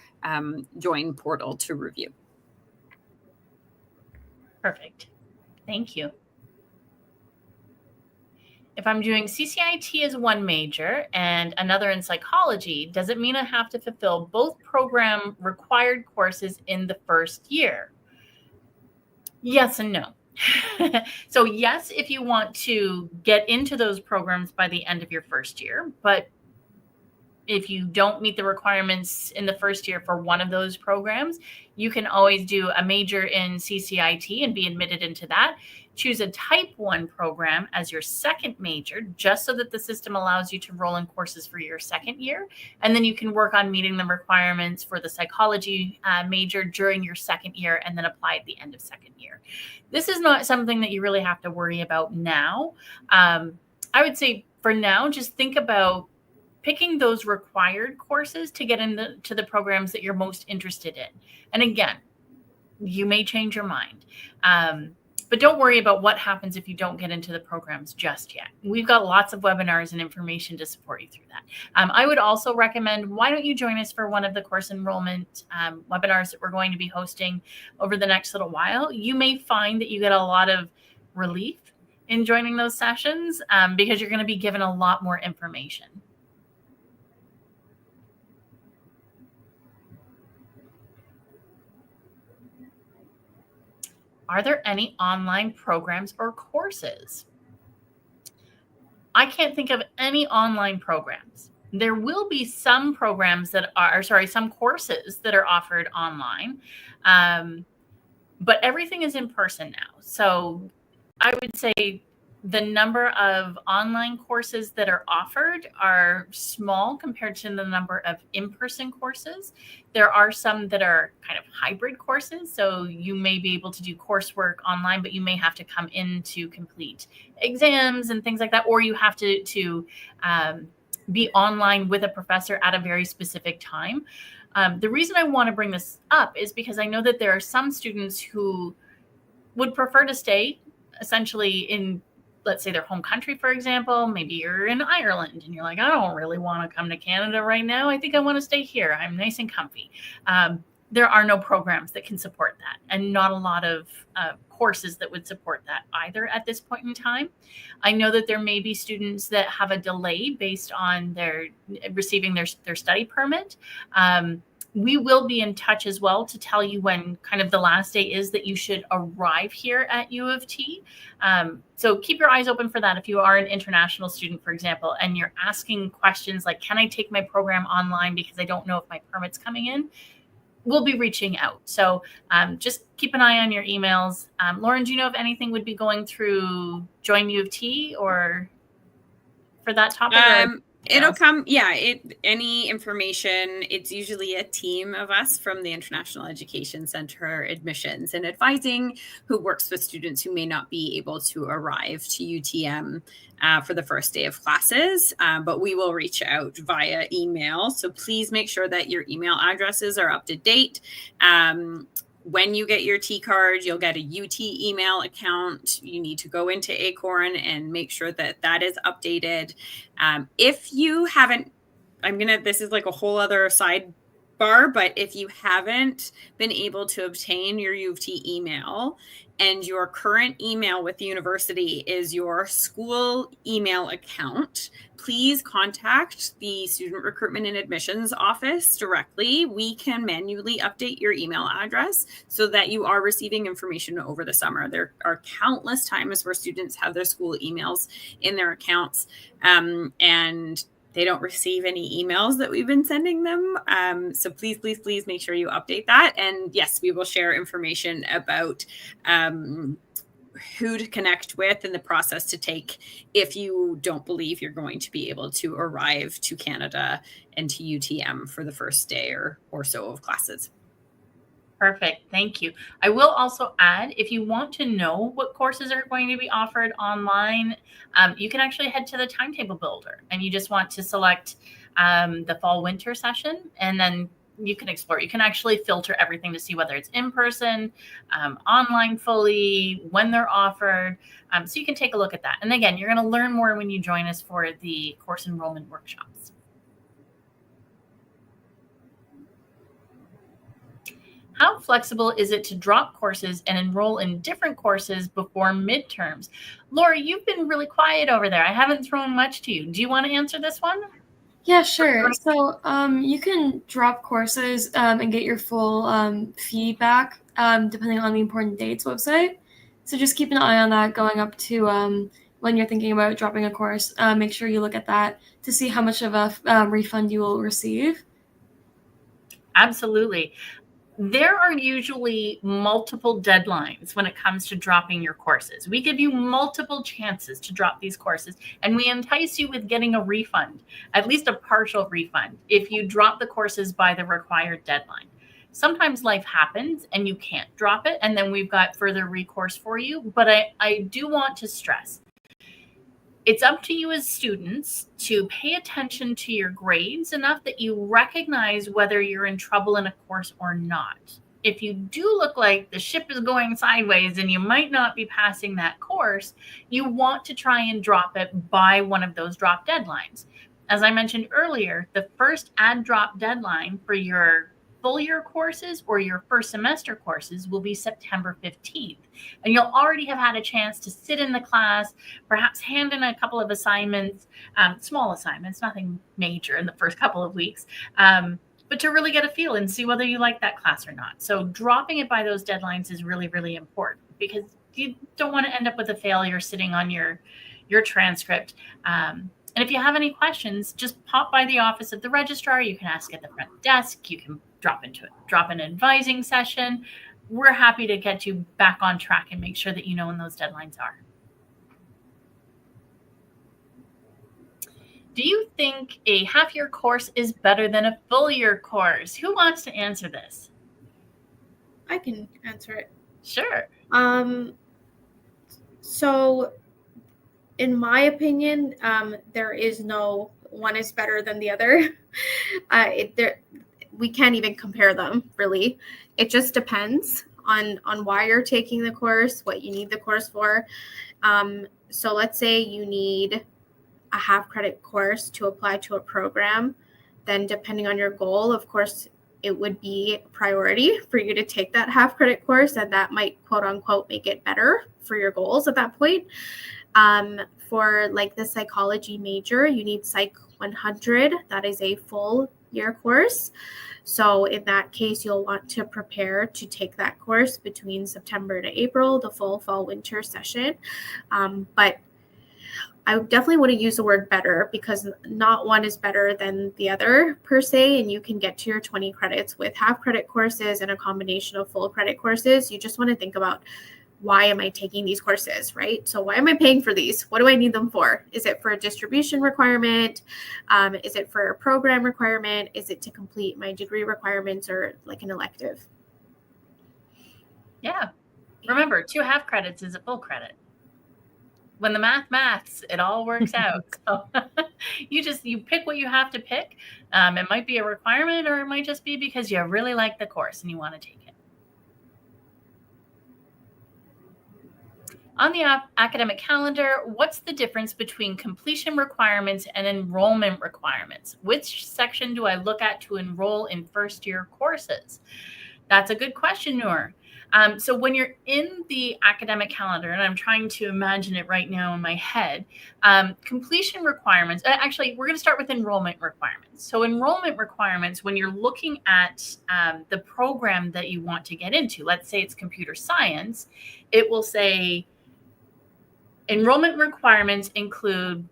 Join portal to review.
Perfect. Thank you. If I'm doing CCIT as one major and another in psychology, does it mean I have to fulfill both program required courses in the first year? Yes and no. So yes, if you want to get into those programs by the end of your first year, but if you don't meet the requirements in the first year for one of those programs, you can always do a major in CCIT and be admitted into that. Choose a type 1 program as your second major, just so that the system allows you to roll in courses for your second year. And then you can work on meeting the requirements for the psychology major during your second year and then apply at the end of second year. This is not something that you really have to worry about now. I would say for now, just think about picking those required courses to get into the programs that you're most interested in. And again, you may change your mind. But don't worry about what happens if you don't get into the programs just yet. We've got lots of webinars and information to support you through that. I would also recommend, why don't you join us for one of the course enrollment webinars that we're going to be hosting over the next little while. You may find that you get a lot of relief in joining those sessions because you're going to be given a lot more information. Are there any online programs or courses? I can't think of any online programs. There will be some programs that are, some courses that are offered online, but everything is in person now. So I would say the number of online courses that are offered are small compared to the number of in-person courses. There are some that are kind of hybrid courses. So you may be able to do coursework online, but you may have to come in to complete exams and things like that, or you have to be online with a professor at a very specific time. The reason I want to bring this up is because I know that there are some students who would prefer to stay essentially in, let's say, their home country, for example. Maybe you're in Ireland and you're like, I don't really want to come to Canada right now. I think I want to stay here. I'm nice and comfy. There are no programs that can support that, and not a lot of courses that would support that either at this point in time. I know that there may be students that have a delay based on their receiving their study permit. We will be in touch as well to tell you when kind of the last day is that you should arrive here at U of T. So keep your eyes open for that. If you are an international student, for example, and you're asking questions like, can I take my program online because I don't know if my permit's coming in? We'll be reaching out. So just keep an eye on your emails. Lauren, do you know if anything would be going through Join U of T or for that topic?
It'll come. Yeah. Any information, it's usually a team of us from the International Education Center Admissions and Advising who works with students who may not be able to arrive to UTM for the first day of classes, but we will reach out via email. So please make sure that your email addresses are up to date. When you get your T card, you'll get a UT email account. You need to go into Acorn and make sure that that is updated. If you haven't, this is like a whole other sidebar, but if you haven't been able to obtain your U of T email and your current email with the university is your school email account, please contact the Student Recruitment and Admissions Office directly. We can manually update your email address so that you are receiving information over the summer. There are countless times where students have their school emails in their accounts and they don't receive any emails that we've been sending them. So please, please, please make sure you update that. And yes, we will share information about who to connect with and the process to take if you don't believe you're going to be able to arrive to Canada and to UTM for the first day or so of classes.
Perfect. Thank you. I will also add, if you want to know what courses are going to be offered online, you can actually head to the timetable builder and you just want to select the fall winter session, and then you can explore. You can actually filter everything to see whether it's in person, online fully, when they're offered. So you can take a look at that. And again, you're going to learn more when you join us for the course enrollment workshops. How flexible is it to drop courses and enroll in different courses before midterms? Laura, you've been really quiet over there. I haven't thrown much to you. Do you want to answer this one?
Yeah, sure. So you can drop courses and get your full feedback depending on the important dates website. So just keep an eye on that going up to when you're thinking about dropping a course. Make sure you look at that to see how much of a refund you will receive.
Absolutely. There are usually multiple deadlines when it comes to dropping your courses. We give you multiple chances to drop these courses, and we entice you with getting a refund, at least a partial refund, if you drop the courses by the required deadline. Sometimes life happens and you can't drop it, and then we've got further recourse for you. But I do want to stress, it's up to you as students to pay attention to your grades enough that you recognize whether you're in trouble in a course or not. If you do look like the ship is going sideways and you might not be passing that course, you want to try and drop it by one of those drop deadlines. As I mentioned earlier, the first add drop deadline for your full year courses or your first semester courses will be September 15th. And you'll already have had a chance to sit in the class, perhaps hand in a couple of assignments, small assignments, nothing major in the first couple of weeks, but to really get a feel and see whether you like that class or not. So dropping it by those deadlines is really, really important, because you don't want to end up with a failure sitting on your transcript. And if you have any questions, just pop by the office of the registrar. You can ask at the front desk. You can drop an advising session. We're happy to get you back on track and make sure that you know when those deadlines are. Do you think a half-year course is better than a full-year course? Who wants to answer this?
I can answer it.
Sure.
So in my opinion, there is no one is better than the other. We can't even compare them, really. It just depends on why you're taking the course, what you need the course for. So let's say you need a half credit course to apply to a program. Then depending on your goal, of course, it would be a priority for you to take that half credit course, and that might quote unquote make it better for your goals at that point. For like the psychology major, you need Psych 100. That is a full year course. So in that case, you'll want to prepare to take that course between September to April, the full fall winter session. But I definitely wouldn't use the word better, because not one is better than the other per se, and you can get to your 20 credits with half credit courses and a combination of full credit courses. You just want to think about, why am I taking these courses, right? So why am I paying for these? What do I need them for? Is it for a distribution requirement? Is it for a program requirement? Is it to complete my degree requirements or like an elective?
Yeah. Remember, 2 half credits is a full credit. When the maths, it all works out. So you pick what you have to pick. It might be a requirement, or it might just be because you really like the course and you want to take it. On the academic calendar, what's the difference between completion requirements and enrollment requirements? Which section do I look at to enroll in first-year courses? That's a good question, Noor. So when you're in the academic calendar, and I'm trying to imagine it right now in my head, completion requirements, actually, we're going to start with enrollment requirements. So enrollment requirements, when you're looking at the program that you want to get into, let's say it's computer science, it will say enrollment requirements include,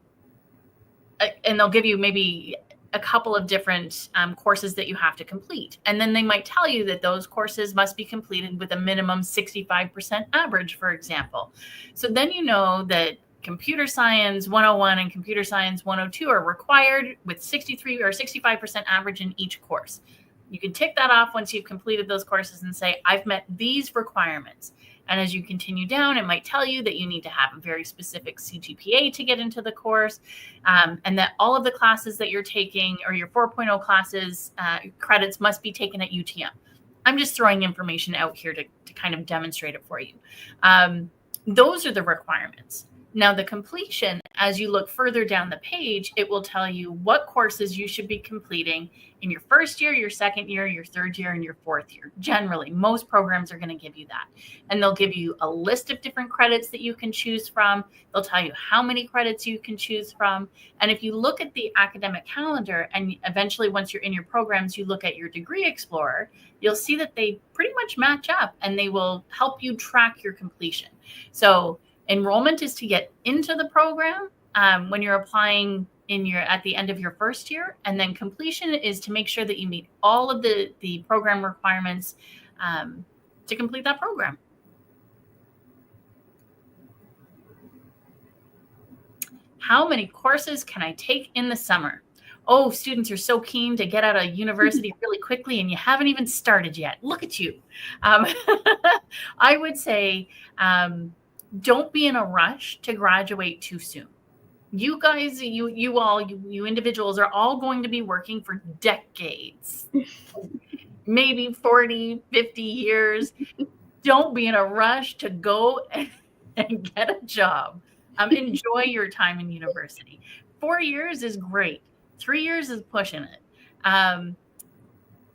and they'll give you maybe a couple of different courses that you have to complete. And then they might tell you that those courses must be completed with a minimum 65% average, for example. So then you know that computer science 101 and computer science 102 are required with 63 or 65% average in each course. You can tick that off once you've completed those courses and say, I've met these requirements. And as you continue down, it might tell you that you need to have a very specific CGPA to get into the course, and that all of the classes that you're taking, or your 4.0 classes, credits must be taken at UTM. I'm just throwing information out here to kind of demonstrate it for you. Those are the requirements. Now, the completion, as you look further down the page, it will tell you what courses you should be completing in your first year, your second year, your third year, and your fourth year. Generally, most programs are going to give you that. And they'll give you a list of different credits that you can choose from. They'll tell you how many credits you can choose from. And if you look at the academic calendar, and eventually once you're in your programs, you look at your Degree Explorer, you'll see that they pretty much match up, and they will help you track your completion. So enrollment is to get into the program when you're applying at the end of your first year, and then completion is to make sure that you meet all of the program requirements to complete that program. How many courses can I take in the summer? Oh, students are so keen to get out of university really quickly, and you haven't even started yet. Look at you. I would say don't be in a rush to graduate too soon. You guys, you individuals are all going to be working for decades, maybe 40, 50 years. Don't be in a rush to go and get a job. Enjoy your time in university. 4 years is great. 3 years is pushing it.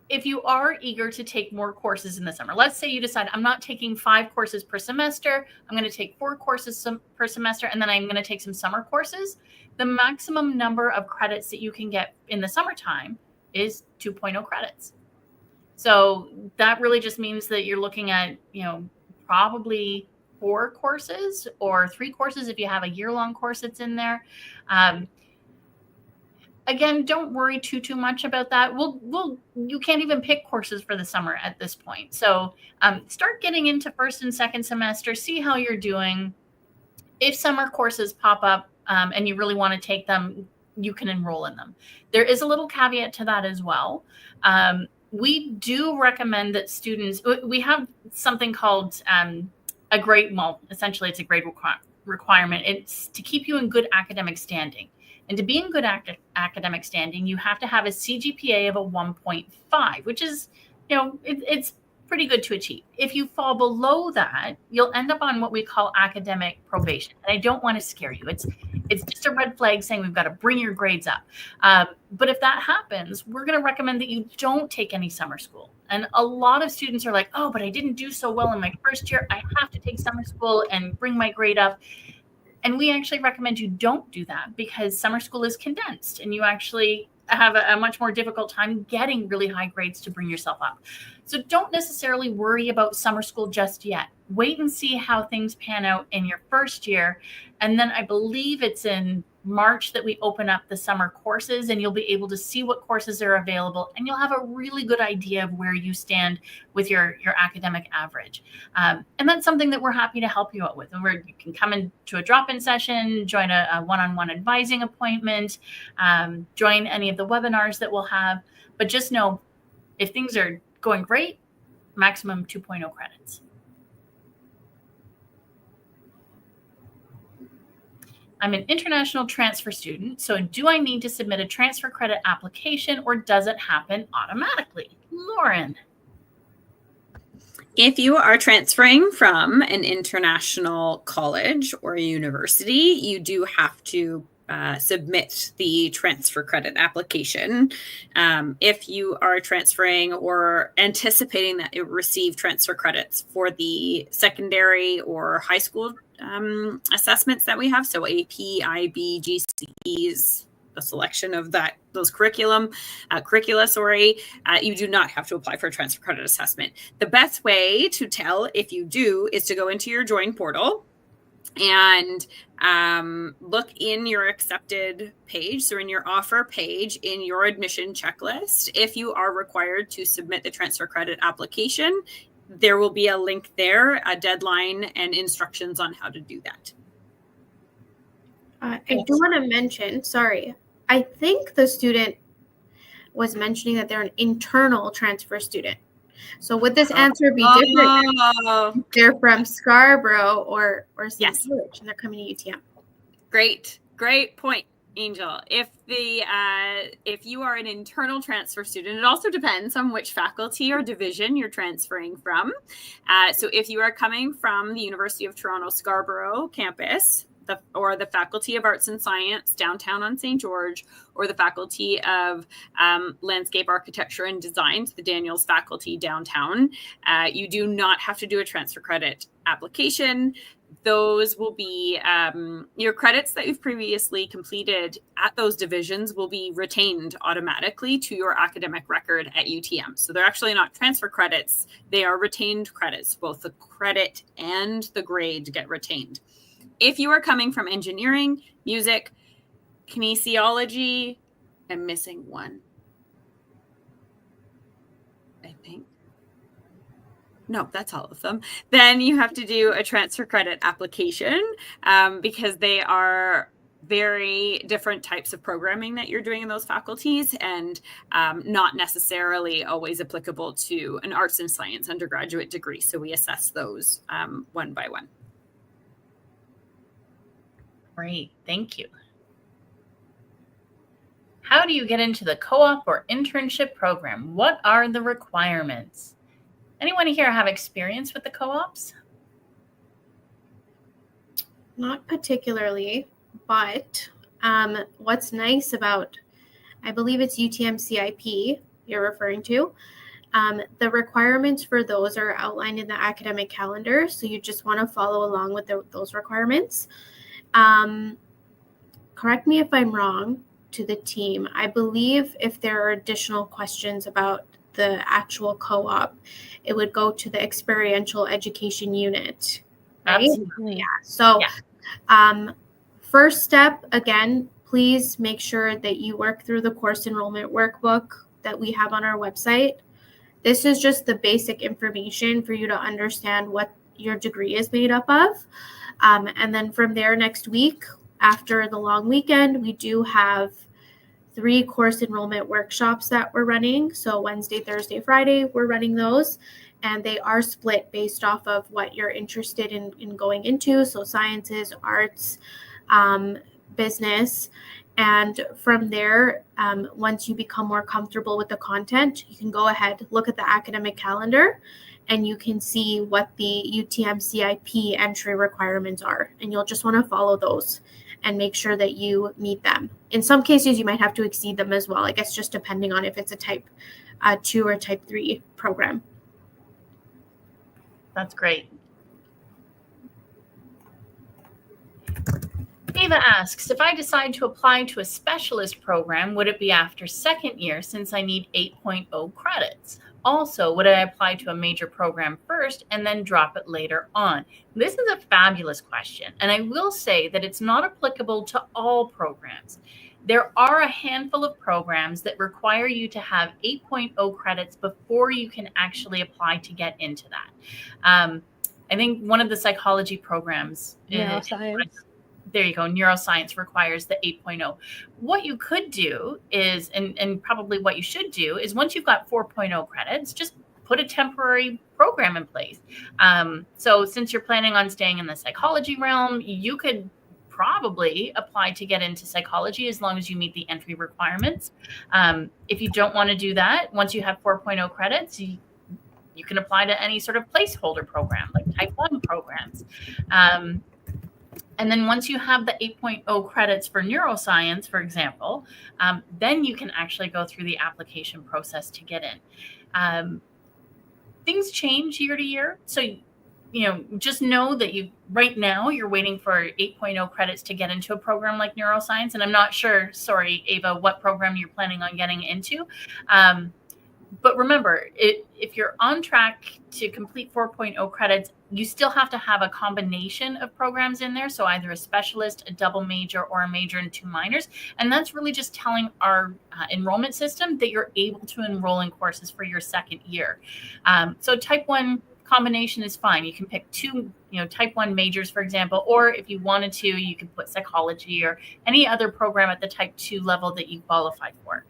If you are eager to take more courses in the summer, let's say you decide I'm not taking 5 courses per semester, I'm going to take 4 courses per semester, and then I'm going to take some summer courses. The maximum number of credits that you can get in the summertime is 2.0 credits. So that really just means that you're looking at, probably 4 courses or 3 courses if you have a year-long course that's in there. Again, don't worry too much about that. You can't even pick courses for the summer at this point. So start getting into first and second semester, see how you're doing. If summer courses pop up and you really want to take them, you can enroll in them. There is a little caveat to that as well. We do recommend that students, we have something called a grade, essentially it's a grade requirement. It's to keep you in good academic standing. And to be in good academic standing, you have to have a CGPA of a 1.5, which is, it's pretty good to achieve. If you fall below that, you'll end up on what we call academic probation. And I don't want to scare you. It's just a red flag saying we've got to bring your grades up. But if that happens, we're going to recommend that you don't take any summer school. And a lot of students are like, oh, but I didn't do so well in my first year. I have to take summer school and bring my grade up. And we actually recommend you don't do that because summer school is condensed and you actually have a much more difficult time getting really high grades to bring yourself up. So don't necessarily worry about summer school just yet. Wait and see how things pan out in your first year. And then I believe it's in March that we open up the summer courses, and you'll be able to see what courses are available, and you'll have a really good idea of where you stand with your academic average. And that's something that we're happy to help you out with. And you can come into a drop-in session, join a one-on-one advising appointment, join any of the webinars that we'll have. But just know, if things are going great, maximum 2.0 credits. I'm an international transfer student, so do I need to submit a transfer credit application or does it happen automatically? Lauren.
If you are transferring from an international college or university, you do have to submit the transfer credit application. If you are transferring or anticipating that you receive transfer credits for the secondary or high school assessments that we have, so AP, IB, GCEs, a selection of those curricula, you do not have to apply for a transfer credit assessment. The best way to tell if you do is to go into your Join portal and look in your accepted page, so in your offer page, in your admission checklist. If you are required to submit the transfer credit application, there will be a link there, a deadline, and instructions on how to do that.
I do want to mention, sorry, I think the student was mentioning that they're an internal transfer student. So would this answer be different? They're from Scarborough or
Yes,
Village, and they're coming to UTM.
Great point, Angel. If you are an internal transfer student, it also depends on which faculty or division you're transferring from. So if you are coming from the University of Toronto Scarborough campus, the Faculty of Arts and Science downtown on St. George, or the Faculty of Landscape Architecture and Design, the Daniels faculty downtown. You do not have to do a transfer credit application. Those will be your credits that you've previously completed at those divisions will be retained automatically to your academic record at UTM. So they're actually not transfer credits. They are retained credits. Both the credit and the grade get retained. If you are coming from engineering, music, kinesiology, I'm missing one, I think. No, that's all of them. Then you have to do a transfer credit application because they are very different types of programming that you're doing in those faculties, and not necessarily always applicable to an arts and science undergraduate degree. So we assess those one by one.
Great, thank you. How do you get into the co-op or internship program? What are the requirements? Anyone here have experience with the co-ops?
Not particularly, but what's nice about, I believe it's UTM CIP you're referring to, the requirements for those are outlined in the academic calendar, so you just want to follow along with those requirements. Correct me if I'm wrong to the team. I believe if there are additional questions about the actual co-op, it would go to the experiential education unit, right?
Absolutely.
Yeah. So first step, again, please make sure that you work through the course enrollment workbook that we have on our website. This is just the basic information for you to understand what your degree is made up of. And then from there, next week, after the long weekend, we do have 3 course enrollment workshops that we're running. So Wednesday, Thursday, Friday, we're running those. And they are split based off of what you're interested in going into. So sciences, arts, business. And from there, once you become more comfortable with the content, you can go ahead, look at the academic calendar, and you can see what the UTM CIP entry requirements are. And you'll just want to follow those and make sure that you meet them. In some cases, you might have to exceed them as well, I guess, just depending on if it's a type 2 or type 3 program.
That's great. Ava asks, if I decide to apply to a specialist program, would it be after second year since I need 8.0 credits? Also, would I apply to a major program first and then drop it later on? This is a fabulous question, and I will say that it's not applicable to all programs. There are a handful of programs that require you to have 8.0 credits before you can actually apply to get into that. I think one of the psychology programs,
Neuroscience.
There you go, neuroscience requires the 8.0. What you could do is, and probably what you should do, is once you've got 4.0 credits, just put a temporary program in place. So since you're planning on staying in the psychology realm, you could probably apply to get into psychology as long as you meet the entry requirements. If you don't want to do that, once you have 4.0 credits, you can apply to any sort of placeholder program, like type 1 programs. And then once you have the 8.0 credits for neuroscience, for example, then you can actually go through the application process to get in. Things change year to year. So, just know that right now you're waiting for 8.0 credits to get into a program like neuroscience. And I'm not sure, sorry, Ava, what program you're planning on getting into. But remember, if you're on track to complete 4.0 credits, you still have to have a combination of programs in there. So either a specialist, a double major, or a major and 2 minors. And that's really just telling our enrollment system that you're able to enroll in courses for your second year. So type 1 combination is fine. You can pick 2, type 1 majors, for example, or if you wanted to, you can put psychology or any other program at the type 2 level that you qualify for.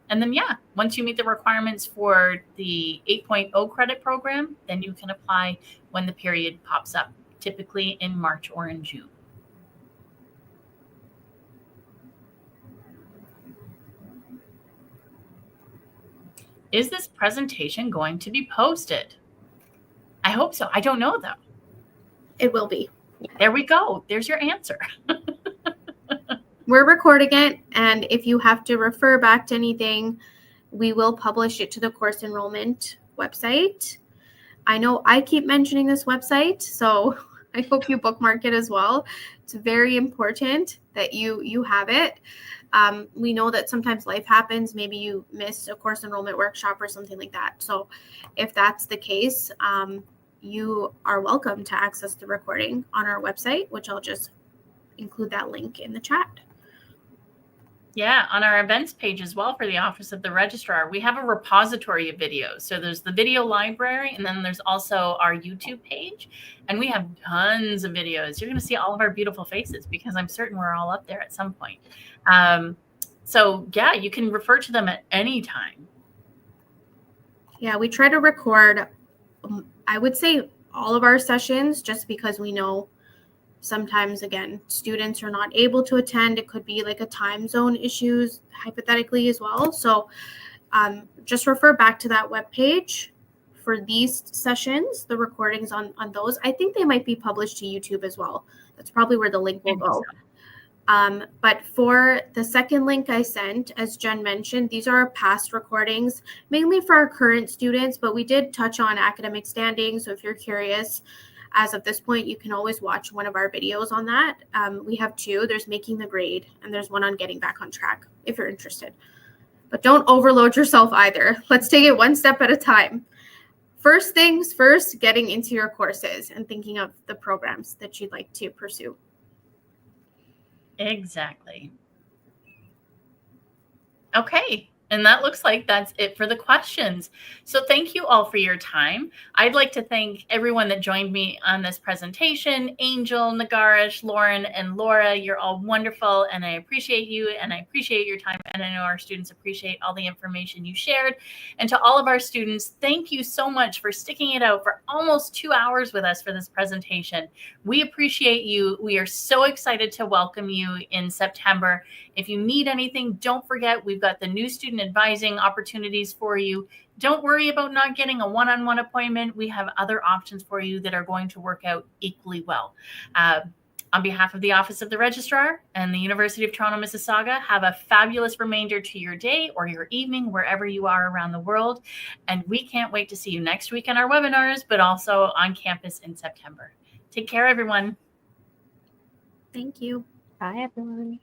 And then, once you meet the requirements for the 8.0 credit program, then you can apply when the period pops up, typically in March or in June. Is this presentation going to be posted? I hope so. I don't know, though.
It will be.
There we go. There's your answer.
We're recording it, and if you have to refer back to anything, we will publish it to the course enrollment website. I know I keep mentioning this website, so I hope you bookmark it as well. It's very important that you have it. We know that sometimes life happens. Maybe you miss a course enrollment workshop or something like that. So if that's the case, you are welcome to access the recording on our website, which I'll just include that link in the chat.
Yeah, on our events page as well for the Office of the Registrar, we have a repository of videos. So there's the video library, and then there's also our YouTube page. And we have tons of videos. You're going to see all of our beautiful faces because I'm certain we're all up there at some point. So yeah, you can refer to them at any time.
Yeah, we try to record, I would say, all of our sessions just because we know sometimes, again, students are not able to attend. It could be like a time zone issues hypothetically as well. So just refer back to that webpage for these sessions, the recordings on those. I think they might be published to YouTube as well. That's probably where the link will go. But for the second link I sent, as Jen mentioned, these are our past recordings, mainly for our current students, but we did touch on academic standing. So if you're curious, as of this point, you can always watch one of our videos on that. We have two. There's Making the Grade, and there's one on Getting Back on Track, if you're interested. But don't overload yourself either. Let's take it one step at a time. First things first, getting into your courses and thinking of the programs that you'd like to pursue.
Exactly. Okay. And that looks like that's it for the questions. So thank you all for your time. I'd like to thank everyone that joined me on this presentation. Angel, Nagarish, Lauren, and Laura, you're all wonderful. And I appreciate you and I appreciate your time. And I know our students appreciate all the information you shared. And to all of our students, thank you so much for sticking it out for almost 2 hours with us for this presentation. We appreciate you. We are so excited to welcome you in September. If you need anything, don't forget, we've got the new student advising opportunities for you. Don't worry about not getting a one-on-one appointment. We have other options for you that are going to work out equally well. On behalf of the Office of the Registrar and the University of Toronto, Mississauga, have a fabulous remainder to your day or your evening, wherever you are around the world. And we can't wait to see you next week on our webinars, but also on campus in September. Take care, everyone.
Thank you.
Bye, everyone.